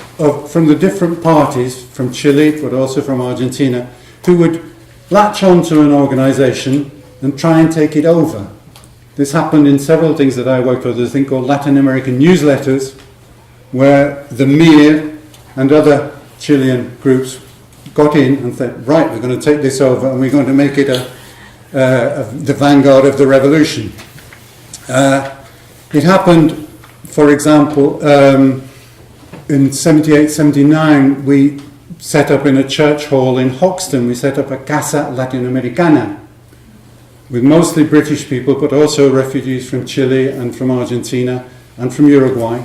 from the different parties, from Chile, but also from Argentina, who would latch onto an organisation and try and take it over. This happened in several things that I worked with. There's a thing called Latin American newsletters, where the MIR and other Chilean groups got in and said, right, we're going to take this over and we're going to make it the vanguard of the revolution. It happened, for example, in 78, 79, we set up in a church hall in Hoxton, we set up a Casa Latinoamericana with mostly British people, but also refugees from Chile and from Argentina and from Uruguay.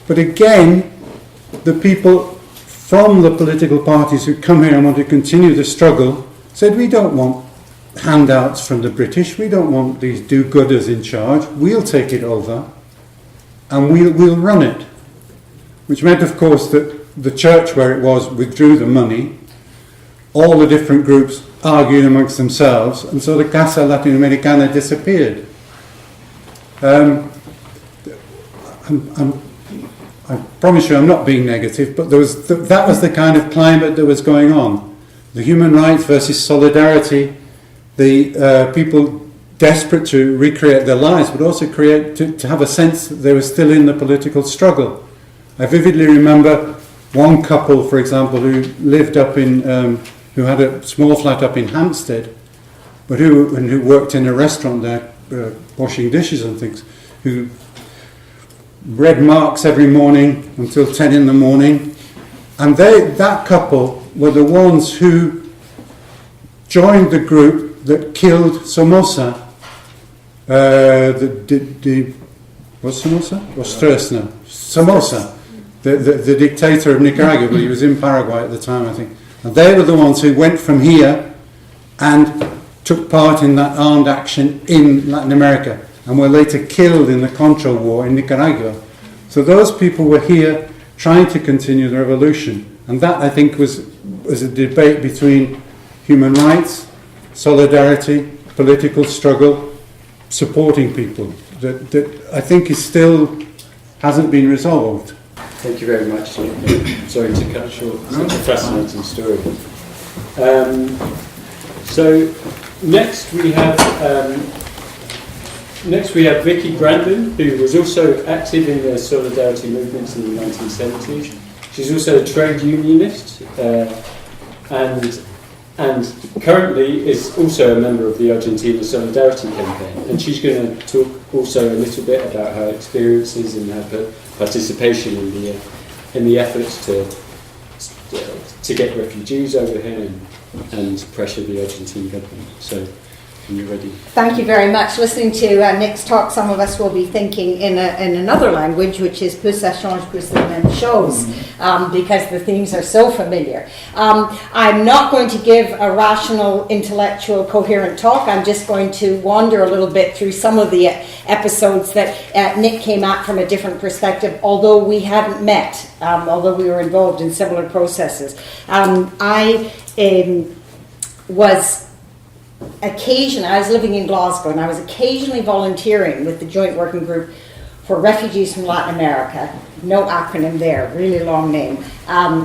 But again, the people from the political parties who come here and want to continue the struggle said, we don't want handouts from the British, we don't want these do-gooders in charge, we'll take it over and we'll run it. Which meant, of course, that the church where it was withdrew the money, all the different groups argued amongst themselves, and so the Casa Latinoamericana disappeared. I promise you I'm not being negative, but that was the kind of climate that was going on. The human rights versus solidarity, the people desperate to recreate their lives, but also to have a sense that they were still in the political struggle. I vividly remember one couple, for example, who lived up in, who had a small flat up in Hampstead, but who worked in a restaurant there, washing dishes and things, who read Marx every morning until 10 in the morning, and that couple were the ones who joined the group that killed Somoza, what's Somoza? Or Stroessner? Somoza, the dictator of Nicaragua, but he was in Paraguay at the time, I think. And they were the ones who went from here and took part in that armed action in Latin America, and were later killed in the Contra War in Nicaragua. So those people were here trying to continue the revolution, and that, I think, was a debate between human rights, solidarity, political struggle, supporting people, that I think is still hasn't been resolved. Thank you very much. Sorry to cut short such a fascinating story. So next we have Vicky Grandon, who was also active in the solidarity movements in the 1970s. She's also a trade unionist and currently is also a member of the Argentina Solidarity Campaign. And she's going to talk also a little bit about her experiences and her participation in the efforts to get refugees over here and pressure the Argentine government. So, are you ready? Thank you very much. Listening to Nick's talk, some of us will be thinking in another language, which is plus ça change, plus la même chose, because the themes are so familiar. I'm not going to give a rational, intellectual, coherent talk. I'm just going to wander a little bit through some of the episodes that Nick came at from a different perspective, although we hadn't met, although we were involved in similar processes. I was living in Glasgow, and I was occasionally volunteering with the Joint Working Group for Refugees from Latin America, no acronym there, really long name,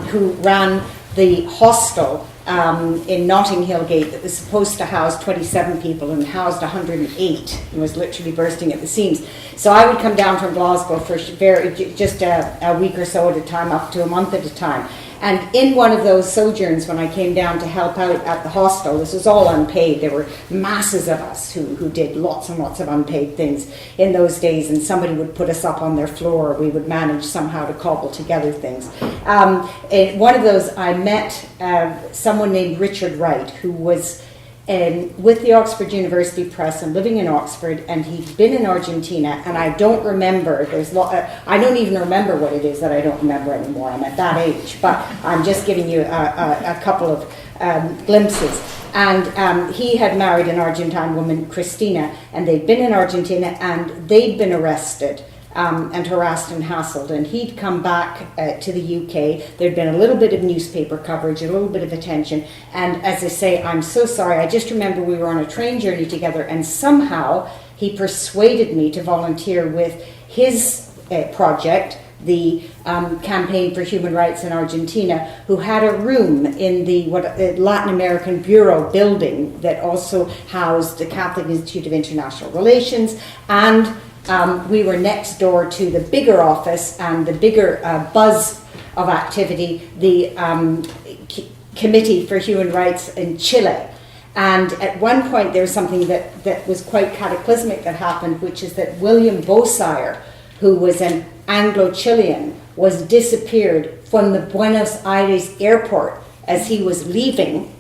who ran the hostel in Notting Hill Gate that was supposed to house 27 people and housed 108 and was literally bursting at the seams. So I would come down from Glasgow for just a week or so at a time, up to a month at a time. And in one of those sojourns, when I came down to help out at the hostel, this was all unpaid. There were masses of us who did lots and lots of unpaid things in those days, and somebody would put us up on their floor. We would manage somehow to cobble together things. In one of those, I met someone named Richard Wright, who was with the Oxford University Press and living in Oxford, and he'd been in Argentina, and I don't remember, I don't even remember what it is that I don't remember anymore. I'm at that age, but I'm just giving you a couple of glimpses. And he had married an Argentine woman, Cristina, and they'd been in Argentina, and they'd been arrested and harassed and hassled, and he'd come back to the UK. There'd been a little bit of newspaper coverage, a little bit of attention, and as I say, I'm so sorry, I just remember we were on a train journey together, and somehow he persuaded me to volunteer with his project, the Campaign for Human Rights in Argentina, who had a room in the Latin American Bureau building that also housed the Catholic Institute of International Relations, and we were next door to the bigger office and the bigger buzz of activity, the Committee for Human Rights in Chile. And at one point there was something that was quite cataclysmic that happened, which is that William Beausire, who was an Anglo-Chilean, was disappeared from the Buenos Aires airport as he was leaving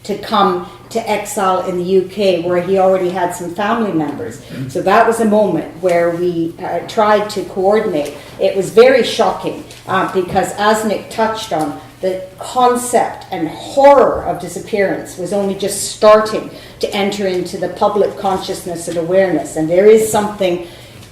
to come to exile in the UK, where he already had some family members. So that was a moment where we tried to coordinate. It was very shocking because, as Nick touched on, the concept and horror of disappearance was only just starting to enter into the public consciousness and awareness. And there is something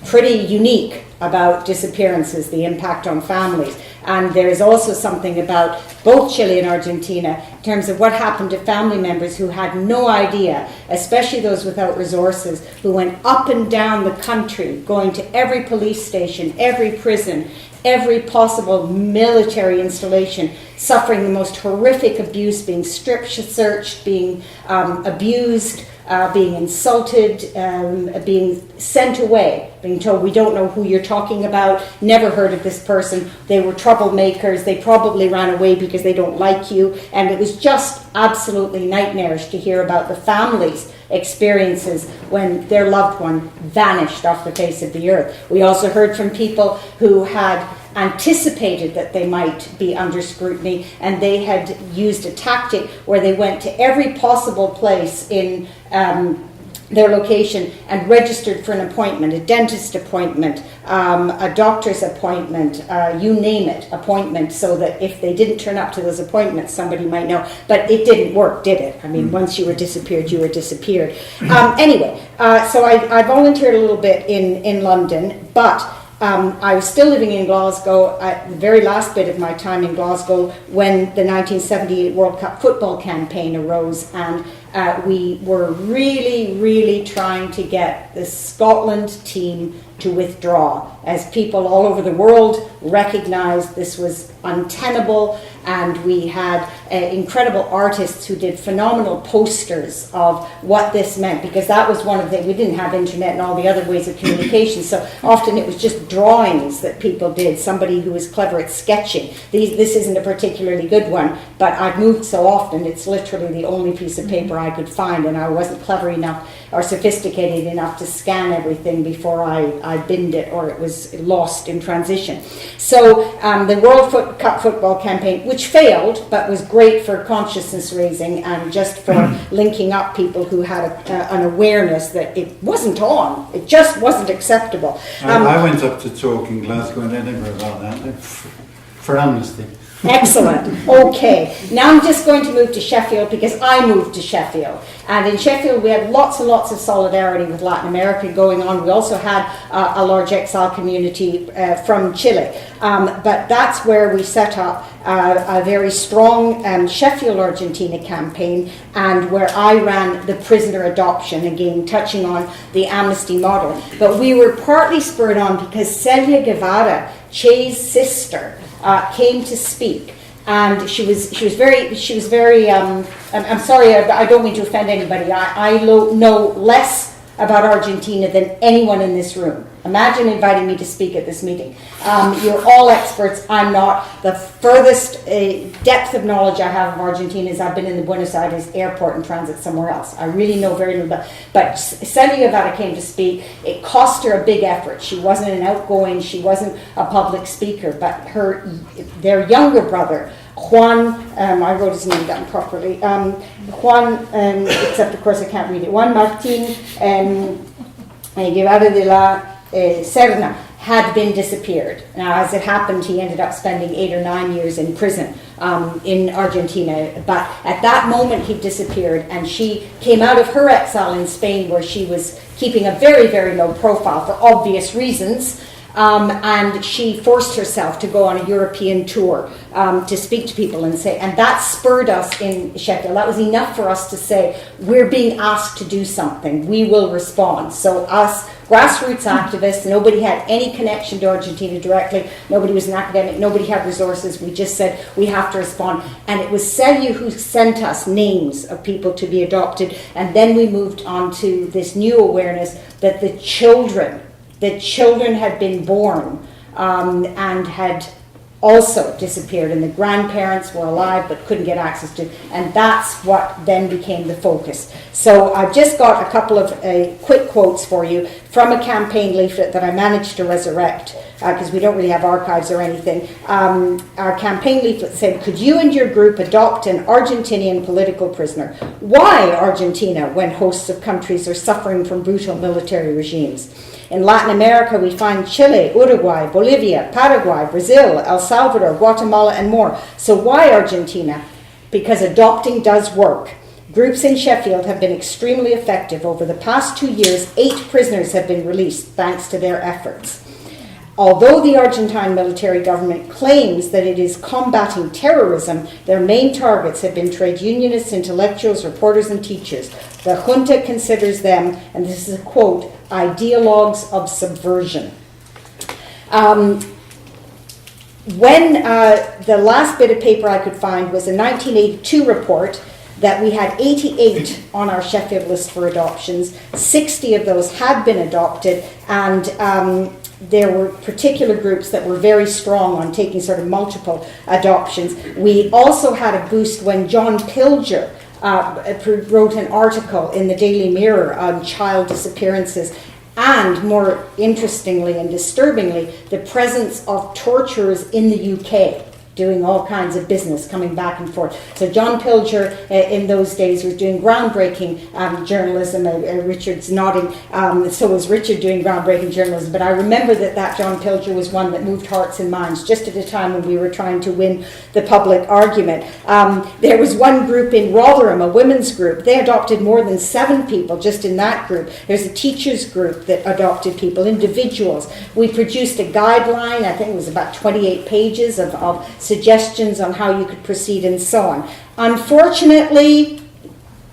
pretty unique about disappearances, the impact on families. And there is also something about both Chile and Argentina in terms of what happened to family members who had no idea, especially those without resources, who went up and down the country, going to every police station, every prison, every possible military installation, suffering the most horrific abuse, being strip searched, being abused, being insulted, being sent away, being told, we don't know who you're talking about, never heard of this person, they were troublemakers, they probably ran away because they don't like you. And it was just absolutely nightmarish to hear about the families' experiences when their loved one vanished off the face of the earth. We also heard from people who had anticipated that they might be under scrutiny, and they had used a tactic where they went to every possible place in their location and registered for an appointment, a dentist appointment, a doctor's appointment, you name it, appointment, so that if they didn't turn up to those appointments, somebody might know. But it didn't work, did it? I mean, once you were disappeared, you were disappeared. Anyway, so I volunteered a little bit in London, but I was still living in Glasgow at the very last bit of my time in Glasgow when the 1978 World Cup football campaign arose, and we were really trying to get the Scotland team to withdraw, as people all over the world recognized this was untenable. And we had incredible artists who did phenomenal posters of what this meant, because that was one of the, we didn't have internet and all the other ways of communication, so often it was just drawings that people did, somebody who was clever at sketching. This isn't a particularly good one, but I've moved so often, it's literally the only piece of paper I could find, and I wasn't clever enough or sophisticated enough to scan everything before I binned it, or it was lost in transition. So the World Cup football campaign, which failed, but was great for consciousness raising and just for linking up people who had an awareness that it wasn't on, it just wasn't acceptable. I went up to talk in Glasgow and Edinburgh about that for Amnesty. Excellent. Okay. Now I'm just going to move to Sheffield, because I moved to Sheffield. And in Sheffield we had lots and lots of solidarity with Latin America going on. We also had a large exile community from Chile. But that's where we set up a very strong Sheffield Argentina campaign, and where I ran the prisoner adoption, again touching on the amnesty model. But we were partly spurred on because Celia Guevara, Che's sister, came to speak, and she was very. I'm sorry, I don't mean to offend anybody. I know less about Argentina than anyone in this room. Imagine inviting me to speak at this meeting. You're all experts. I'm not. The furthest depth of knowledge I have of Argentina is I've been in the Buenos Aires airport and transit somewhere else. I really know very little about. But Celia Guevara came to speak. It cost her a big effort. She wasn't an outgoing. She wasn't a public speaker. But their younger brother, Juan, I wrote his name down properly. Juan, except of course I can't read it. Juan Martín Guevara de la Serna had been disappeared. Now, as it happened, he ended up spending 8 or 9 years in prison in Argentina. But at that moment, he disappeared, and she came out of her exile in Spain, where she was keeping a very low profile for obvious reasons. And she forced herself to go on a European tour to speak to people and that spurred us in Sheffield. That was enough for us to say, we're being asked to do something, we will respond. So us, grassroots activists, nobody had any connection to Argentina directly, nobody was an academic, nobody had resources, we just said, we have to respond. And it was Celia who sent us names of people to be adopted, and then we moved on to this new awareness that the children had been born and had also disappeared, and the grandparents were alive but couldn't get access to, and that's what then became the focus. So I've just got a couple of quick quotes for you from a campaign leaflet that I managed to resurrect, because we don't really have archives or anything. Our campaign leaflet said, could you and your group adopt an Argentinian political prisoner? Why Argentina, when hosts of countries are suffering from brutal military regimes? In Latin America, we find Chile, Uruguay, Bolivia, Paraguay, Brazil, El Salvador, Guatemala, and more. So why Argentina? Because adopting does work. Groups in Sheffield have been extremely effective. Over the past 2 years, 8 prisoners have been released thanks to their efforts. Although the Argentine military government claims that it is combating terrorism, their main targets have been trade unionists, intellectuals, reporters, and teachers. The junta considers them, and this is a quote, ideologues of subversion. when the last bit of paper I could find was a 1982 report that we had 88 on our Sheffield list for adoptions. 60 of those had been adopted, and there were particular groups that were very strong on taking sort of multiple adoptions. We also had a boost when John Pilger wrote an article in the Daily Mirror on child disappearances, and more interestingly and disturbingly, the presence of torturers in the UK doing all kinds of business, coming back and forth. So John Pilger in those days was doing groundbreaking journalism. Richard's nodding. So was Richard doing groundbreaking journalism. But I remember that John Pilger was one that moved hearts and minds just at a time when we were trying to win the public argument. There was one group in Rotherham, a women's group. They adopted more than 7 people just in that group. There's a teachers group that adopted people, individuals. We produced a guideline, I think it was about 28 pages of suggestions on how you could proceed and so on. Unfortunately,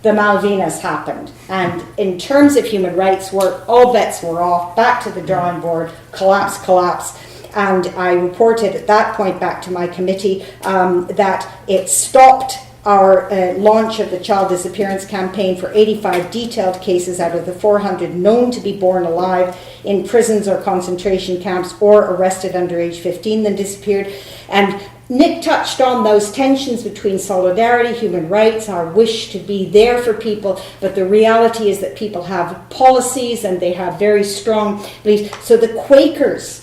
the Malvinas happened, and in terms of human rights work, all bets were off, back to the drawing board, collapse, and I reported at that point back to my committee that it stopped our launch of the Child Disappearance Campaign for 85 detailed cases out of the 400 known to be born alive in prisons or concentration camps or arrested under age 15 then disappeared. And Nick touched on those tensions between solidarity, human rights, our wish to be there for people, but the reality is that people have policies and they have very strong beliefs. So the Quakers,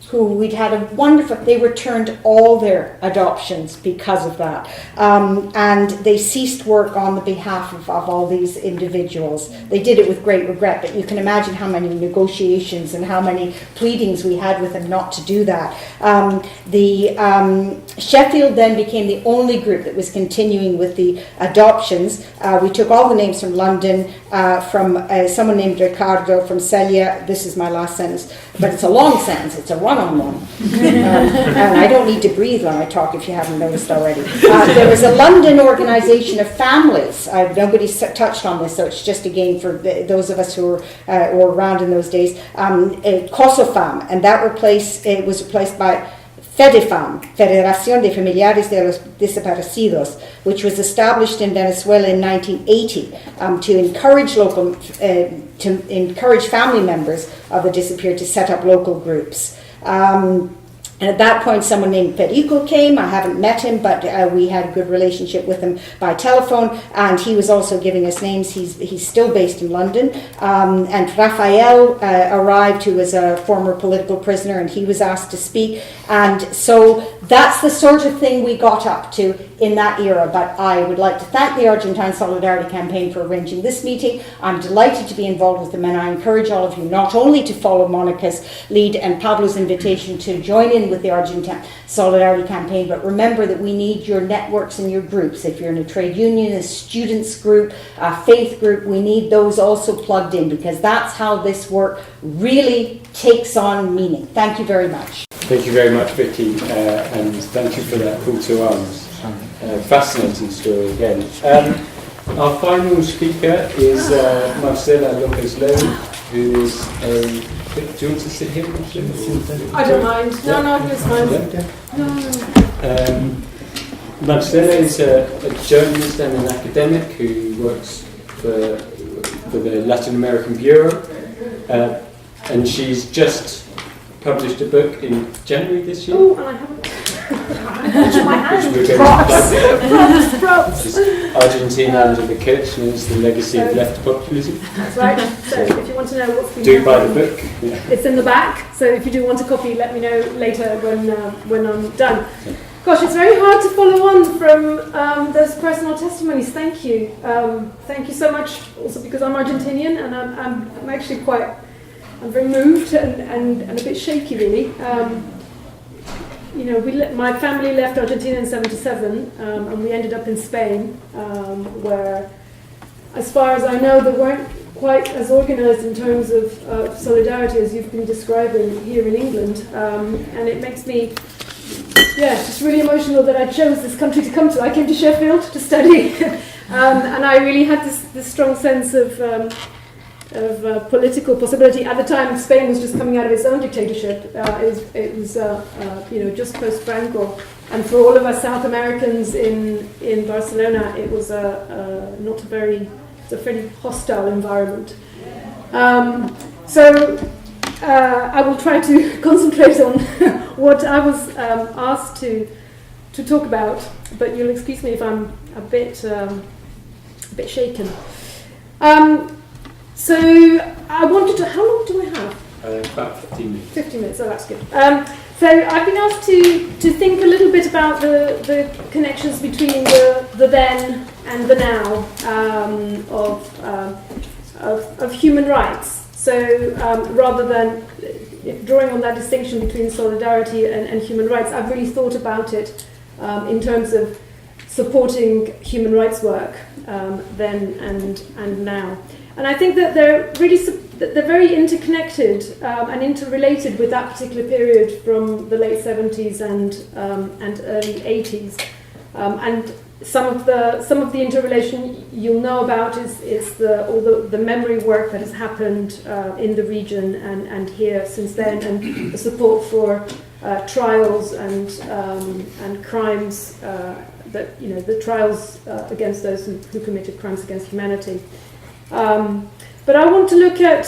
who we'd had a wonderful, they returned all their adoptions because of that. And they ceased work on the behalf of all these individuals. They did it with great regret, but you can imagine how many negotiations and how many pleadings we had with them not to do that. Sheffield then became the only group that was continuing with the adoptions. We took all the names from London, from someone named Ricardo, from Celia. This is my last sentence, but it's a long sentence. It's a one-on-one. And I don't need to breathe when I talk, if you haven't noticed already. There was a London organisation of families. Nobody's touched on this, so it's just again for those of us who were around in those days. COSOFAM, and that was replaced by FEDEFAM, Federación de Familiares de los Desaparecidos, which was established in Venezuela in 1980 to encourage family members of the disappeared to set up local groups. And at that point, someone named Perico came. I haven't met him, but we had a good relationship with him by telephone, and he was also giving us names. He's still based in London. And Rafael arrived, who was a former political prisoner, and he was asked to speak. And so that's the sort of thing we got up to in that era. But I would like to thank the Argentina Solidarity Campaign for arranging this meeting. I'm delighted to be involved with them, and I encourage all of you not only to follow Monica's lead and Pablo's invitation to join in with the Argentina Solidarity Campaign, but remember that we need your networks and your groups. If you're in a trade union, a students group, a faith group, we need those also plugged in, because that's how this work really takes on meaning. Thank you very much. Thank you very much, Vicky, and thank you for that call to arms. Fascinating story again. Our final speaker is Marcela Lopez, who is a... Do you want to sit here? I don't mind. No, it's fine. No. Marcela is a journalist and an academic who works for the Latin American Bureau, and she's just published a book in January this year. Oh, and I haven't. My hand. Which we're going to plug. Argentina under the Kirchners, the legacy of left populism. That's right. So if you want to know what's been do buy the book. Yeah. It's in the back. So if you do want a copy, let me know later when I'm done. Gosh, it's very hard to follow on from those personal testimonies. Thank you. Thank you so much. Also because I'm Argentinian and I'm actually I'm very moved and a bit shaky really. My family left Argentina in '77, and we ended up in Spain, where, as far as I know, they weren't quite as organised in terms of solidarity as you've been describing here in England, and it makes me, just really emotional that I chose this country to come to. I came to Sheffield to study, and I really had this strong sense of political possibility. At the time, Spain was just coming out of its own dictatorship. It was just post-Franco. And for all of us South Americans in Barcelona, it was it's a fairly hostile environment. I will try to concentrate on what I was asked to talk about, but you'll excuse me if I'm a bit shaken. So I wanted to. How long do I have? About 15 minutes. 15 minutes. Oh, that's good. So I've been asked to think a little bit about the connections between the then and the now of human rights. So rather than drawing on that distinction between solidarity and human rights, I've really thought about it in terms of supporting human rights work then and now. And I think that they're very interconnected and interrelated with that particular period from the late 70s and early 80s. And some of the interrelation you'll know about is the memory work that has happened in the region and here since then, and the support for trials and crimes the trials against those who committed crimes against humanity. But I want to look at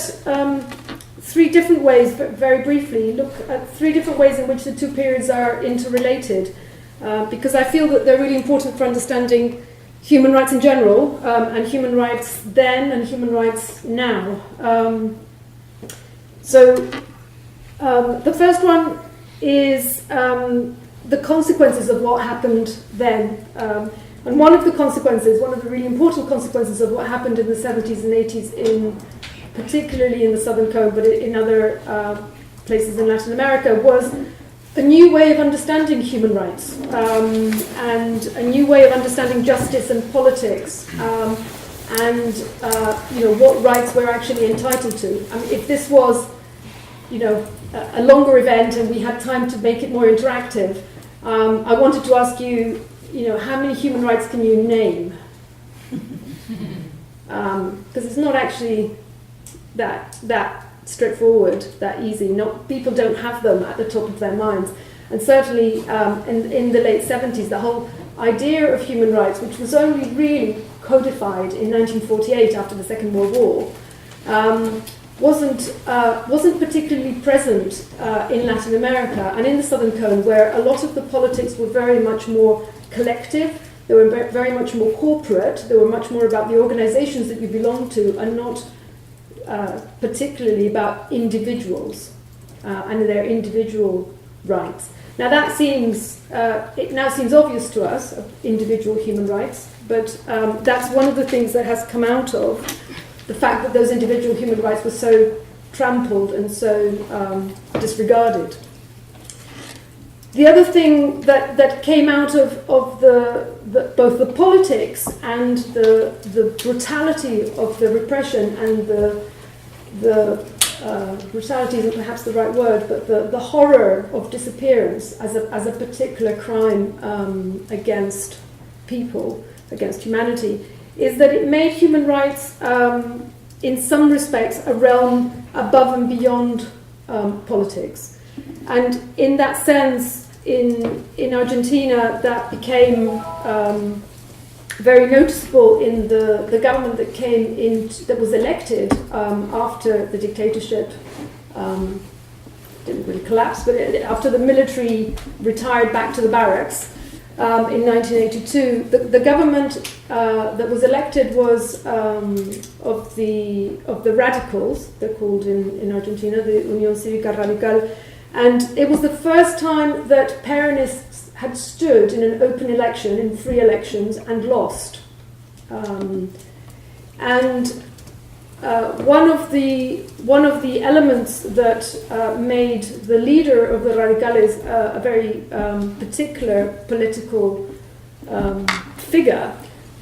three different ways, very briefly, look at three different ways in which the two periods are interrelated, because I feel that they're really important for understanding human rights in general, and human rights then and human rights now. The first one is the consequences of what happened then. And one of the really important consequences of what happened in the 70s and 80s, particularly in the Southern Cone, but in other places in Latin America, was a new way of understanding human rights and a new way of understanding justice and politics, and what rights we're actually entitled to. I mean, if this was, a longer event and we had time to make it more interactive, I wanted to ask you, how many human rights can you name? Because it's not actually that straightforward, that easy. People don't have them at the top of their minds. And certainly in the late 70s, the whole idea of human rights, which was only really codified in 1948 after the Second World War, wasn't particularly present in Latin America and in the Southern Cone, where a lot of the politics were very much more collective. They were very much more corporate. They were much more about the organizations that you belonged to, and not particularly about individuals and their individual rights. Now that it now seems obvious to us, individual human rights, but that's one of the things that has come out of the fact that those individual human rights were so trampled and so disregarded. The other thing that came out of both the politics and the brutality of the repression and the brutality isn't perhaps the right word, but the horror of disappearance as a particular crime against people, against humanity, is that it made human rights in some respects a realm above and beyond politics. And in that sense, in Argentina, that became very noticeable in the government that came in, that was elected after the dictatorship didn't really collapse, but after the military retired back to the barracks in 1982. The government that was elected was of the radicals, they're called in Argentina, the Unión Cívica Radical. And it was the first time that Peronists had stood in an open election, in free elections, and lost. One of the elements that made the leader of the Radicales a very particular political figure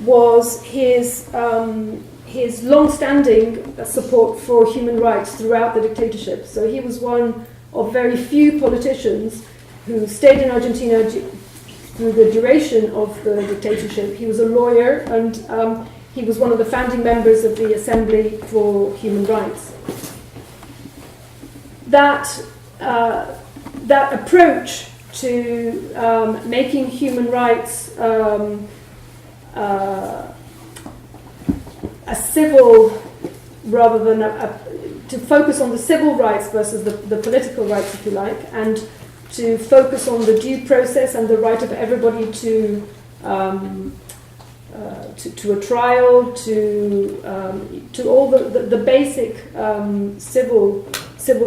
was his long-standing support for human rights throughout the dictatorship. So he was one of very few politicians who stayed in Argentina through the duration of the dictatorship. He was a lawyer, and he was one of the founding members of the Assembly for Human Rights. That approach to making human rights a civil, rather than to focus on the civil rights versus the political rights, if you like, and to focus on the due process and the right of everybody to a trial, to all the basic civil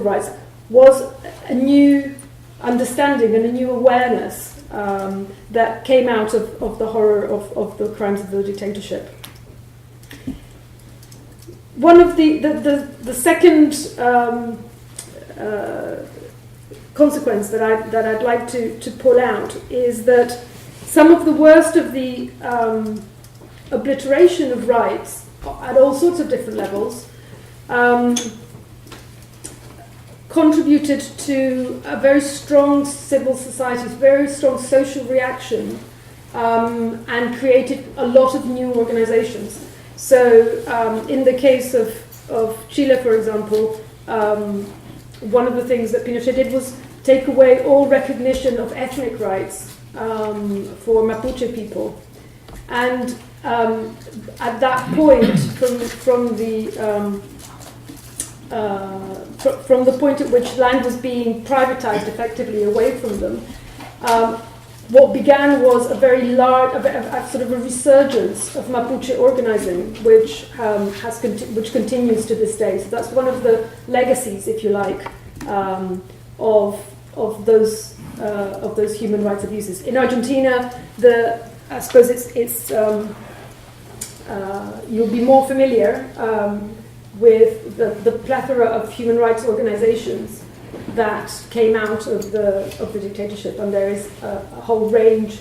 rights, was a new understanding and a new awareness that came out of the horror of the crimes of the dictatorship. One of the second consequence that I'd like to pull out is that some of the worst of the obliteration of rights at all sorts of different levels contributed to a very strong civil society, very strong social reaction, and created a lot of new organizations. So in the case of Chile, for example, one of the things that Pinochet did was take away all recognition of ethnic rights for Mapuche people. And at that point, from the point at which land was being privatized effectively away from them, what began was a very large, sort of a resurgence of Mapuche organizing, which continues to this day. So that's one of the legacies, if you like, of those human rights abuses. In Argentina, I suppose it's you'll be more familiar with the plethora of human rights organizations that came out of the dictatorship, and there is a whole range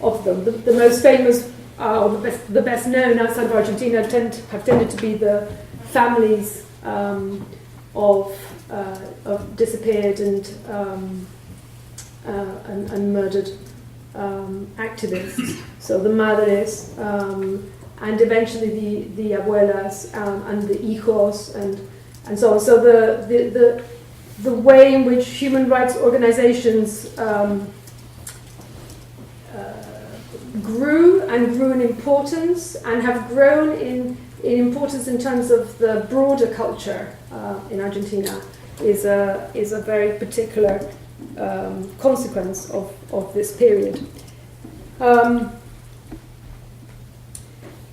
of them. The most famous, or the best known outside of Argentina, have tended to be the families of disappeared and murdered activists. So the madres, and eventually the abuelas, and the hijos, and so on. So the way in which human rights organizations grew in importance, and have grown in importance in terms of the broader culture in Argentina is a very particular consequence of this period.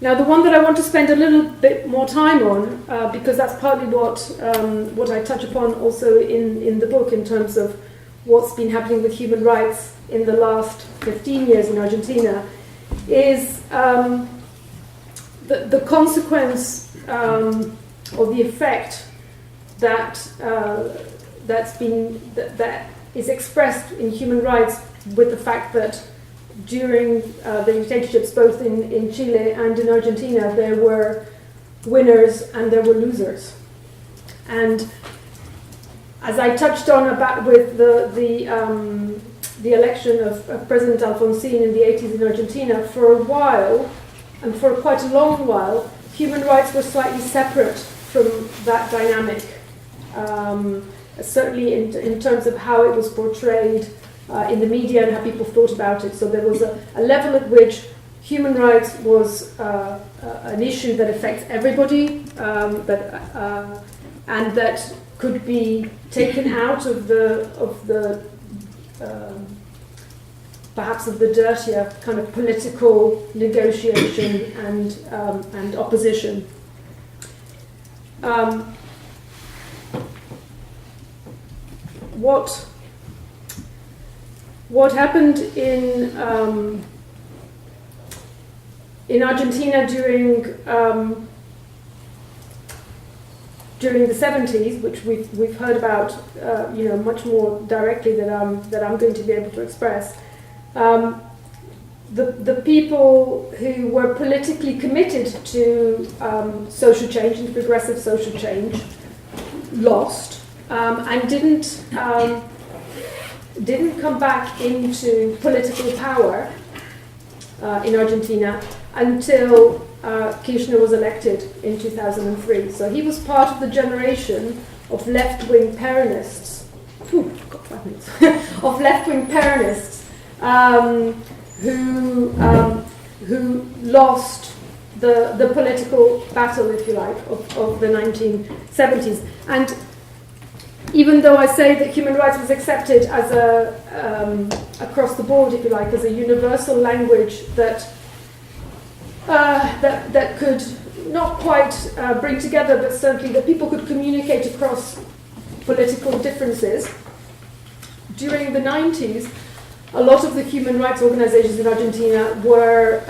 Now, the one that I want to spend a little bit more time on, because that's partly what I touch upon also in the book in terms of what's been happening with human rights in the last 15 years in Argentina, is the consequence or the effect that is expressed in human rights with the fact that during the dictatorships, both in Chile and in Argentina, there were winners and there were losers. And as I touched on with the election of President Alfonsín in the 80s in Argentina, for a while, and for quite a long while, human rights were slightly separate from that dynamic, certainly in terms of how it was portrayed in the media and how people thought about it. So there was a level at which human rights was an issue that affects everybody, and that could be taken out of the perhaps of the dirtier kind of political negotiation and opposition. What happened in Argentina during the 70s, which we've heard about, much more directly that I'm going to be able to express. The people who were politically committed to social change and progressive social change lost, and didn't come back into political power in Argentina until Kirchner was elected in 2003. So he was part of the generation of left-wing Peronists, got 5 minutes, of left-wing Peronists who lost the political battle, if you like, of the 1970s. And even though I say that human rights was accepted as across the board, if you like, as a universal language that could not quite bring together, but certainly that people could communicate across political differences, during the 90s, a lot of the human rights organizations in Argentina were,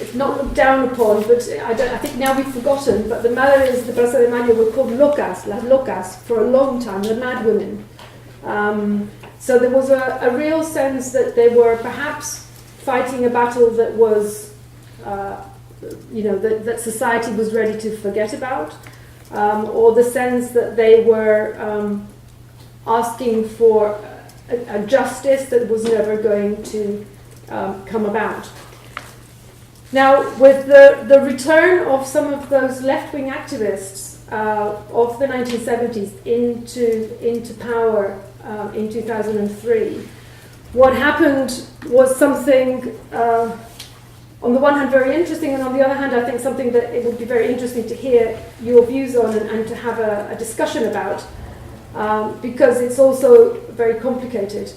it's not looked down upon, but I think now we've forgotten, but the Madres de Plaza de Mayo were called locas, las locas, for a long time, the mad women. So there was a real sense that they were perhaps fighting a battle that was, that society was ready to forget about, or the sense that they were asking for a justice that was never going to come about. Now, with the return of some of those left-wing activists of the 1970s into power in 2003, what happened was something, on the one hand, very interesting, and on the other hand, I think something that it would be very interesting to hear your views on and to have a discussion about, because it's also very complicated.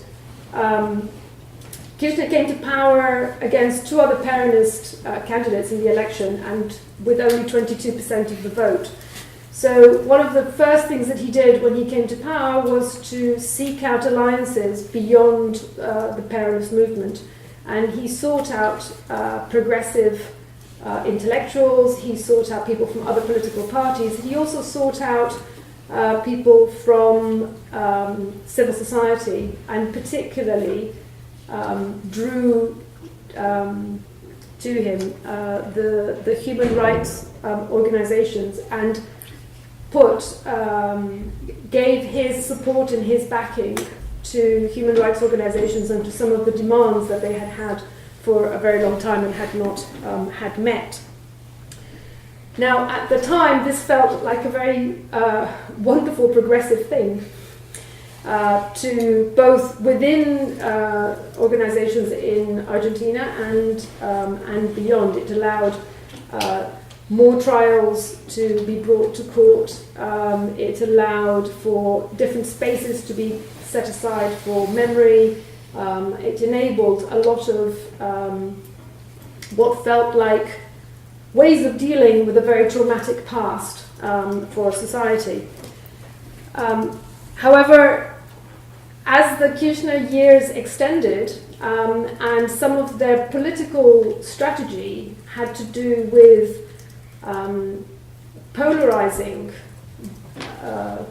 Kirchner came to power against two other Peronist candidates in the election, and with only 22% of the vote. So one of the first things that he did when he came to power was to seek out alliances beyond the Peronist movement. And he sought out progressive intellectuals, he sought out people from other political parties, he also sought out people from civil society, and particularly drew to him the human rights organizations, and gave his support and his backing to human rights organizations and to some of the demands that they had for a very long time and had not had met. Now, at the time, this felt like a very wonderful progressive thing to both within organizations in Argentina and beyond. It allowed more trials to be brought to court. It allowed for different spaces to be set aside for memory. It enabled a lot of what felt like ways of dealing with a very traumatic past for society. However, as the Kirchner years extended, and some of their political strategy had to do with polarizing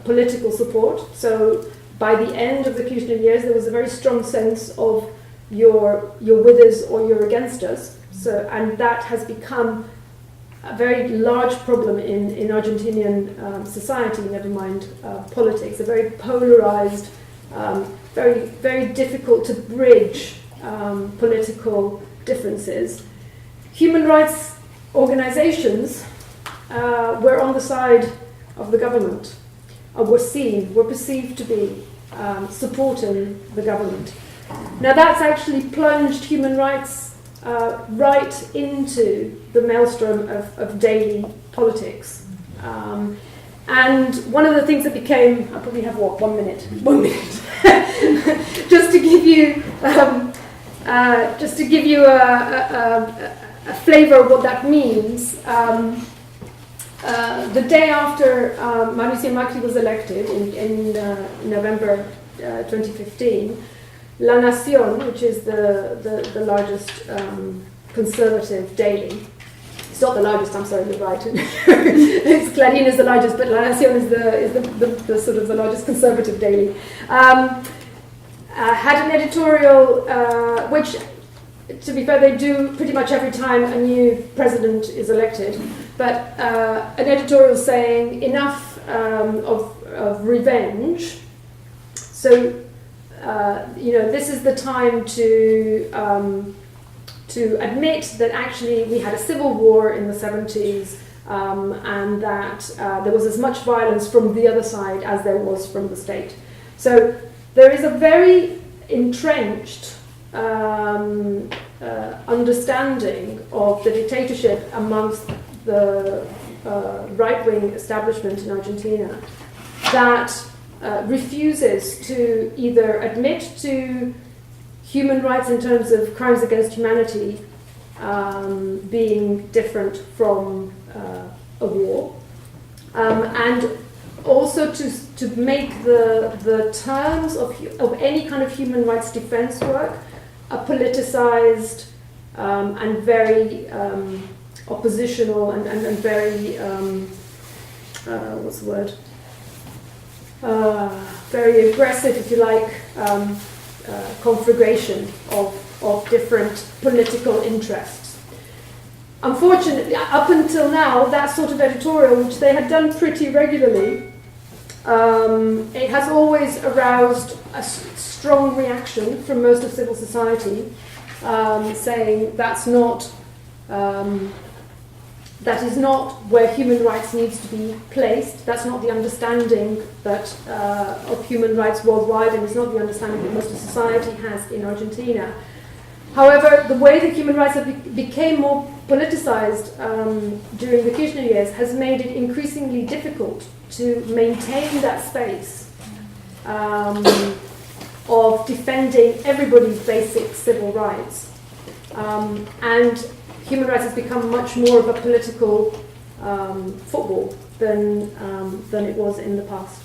political support. So by the end of the Kirchner years, there was a very strong sense of you're with us or you're against us. So, and that has become a very large problem in Argentinian society, never mind politics. A very polarized, very, very difficult to bridge political differences. Human rights organizations were on the side of the government, were perceived to be supporting the government. Now that's actually plunged human rights right into the maelstrom of daily politics. And one of the things that became, I probably have 1 minute? 1 minute. just to give you a flavor of what that means. The day after Mauricio Macri was elected in November 2015, La Nación, which is the largest conservative daily, it's not the largest, I'm sorry, you're right. Clarín is the largest, but La Nación is the sort of the largest conservative daily. Had an editorial which, to be fair, they do pretty much every time a new president is elected, but an editorial saying enough of revenge. So this is the time to admit that actually we had a civil war in the 70s, and that there was as much violence from the other side as there was from the state. So there is a very entrenched understanding of the dictatorship amongst the right-wing establishment in Argentina that refuses to either admit to human rights in terms of crimes against humanity being different from a war, and also to make the terms of any kind of human rights defense work a politicized and very oppositional and very what's the word? Very aggressive, if you like, conflagration of different political interests. Unfortunately, up until now, that sort of editorial, which they had done pretty regularly, it has always aroused a strong reaction from most of civil society, saying that is not where human rights needs to be placed. That's not the understanding that of human rights worldwide, and it's not the understanding that most of society has in Argentina. However, the way that human rights became more politicized during the Kirchner years has made it increasingly difficult to maintain that space of defending everybody's basic civil rights. And human rights has become much more of a political football than it was in the past.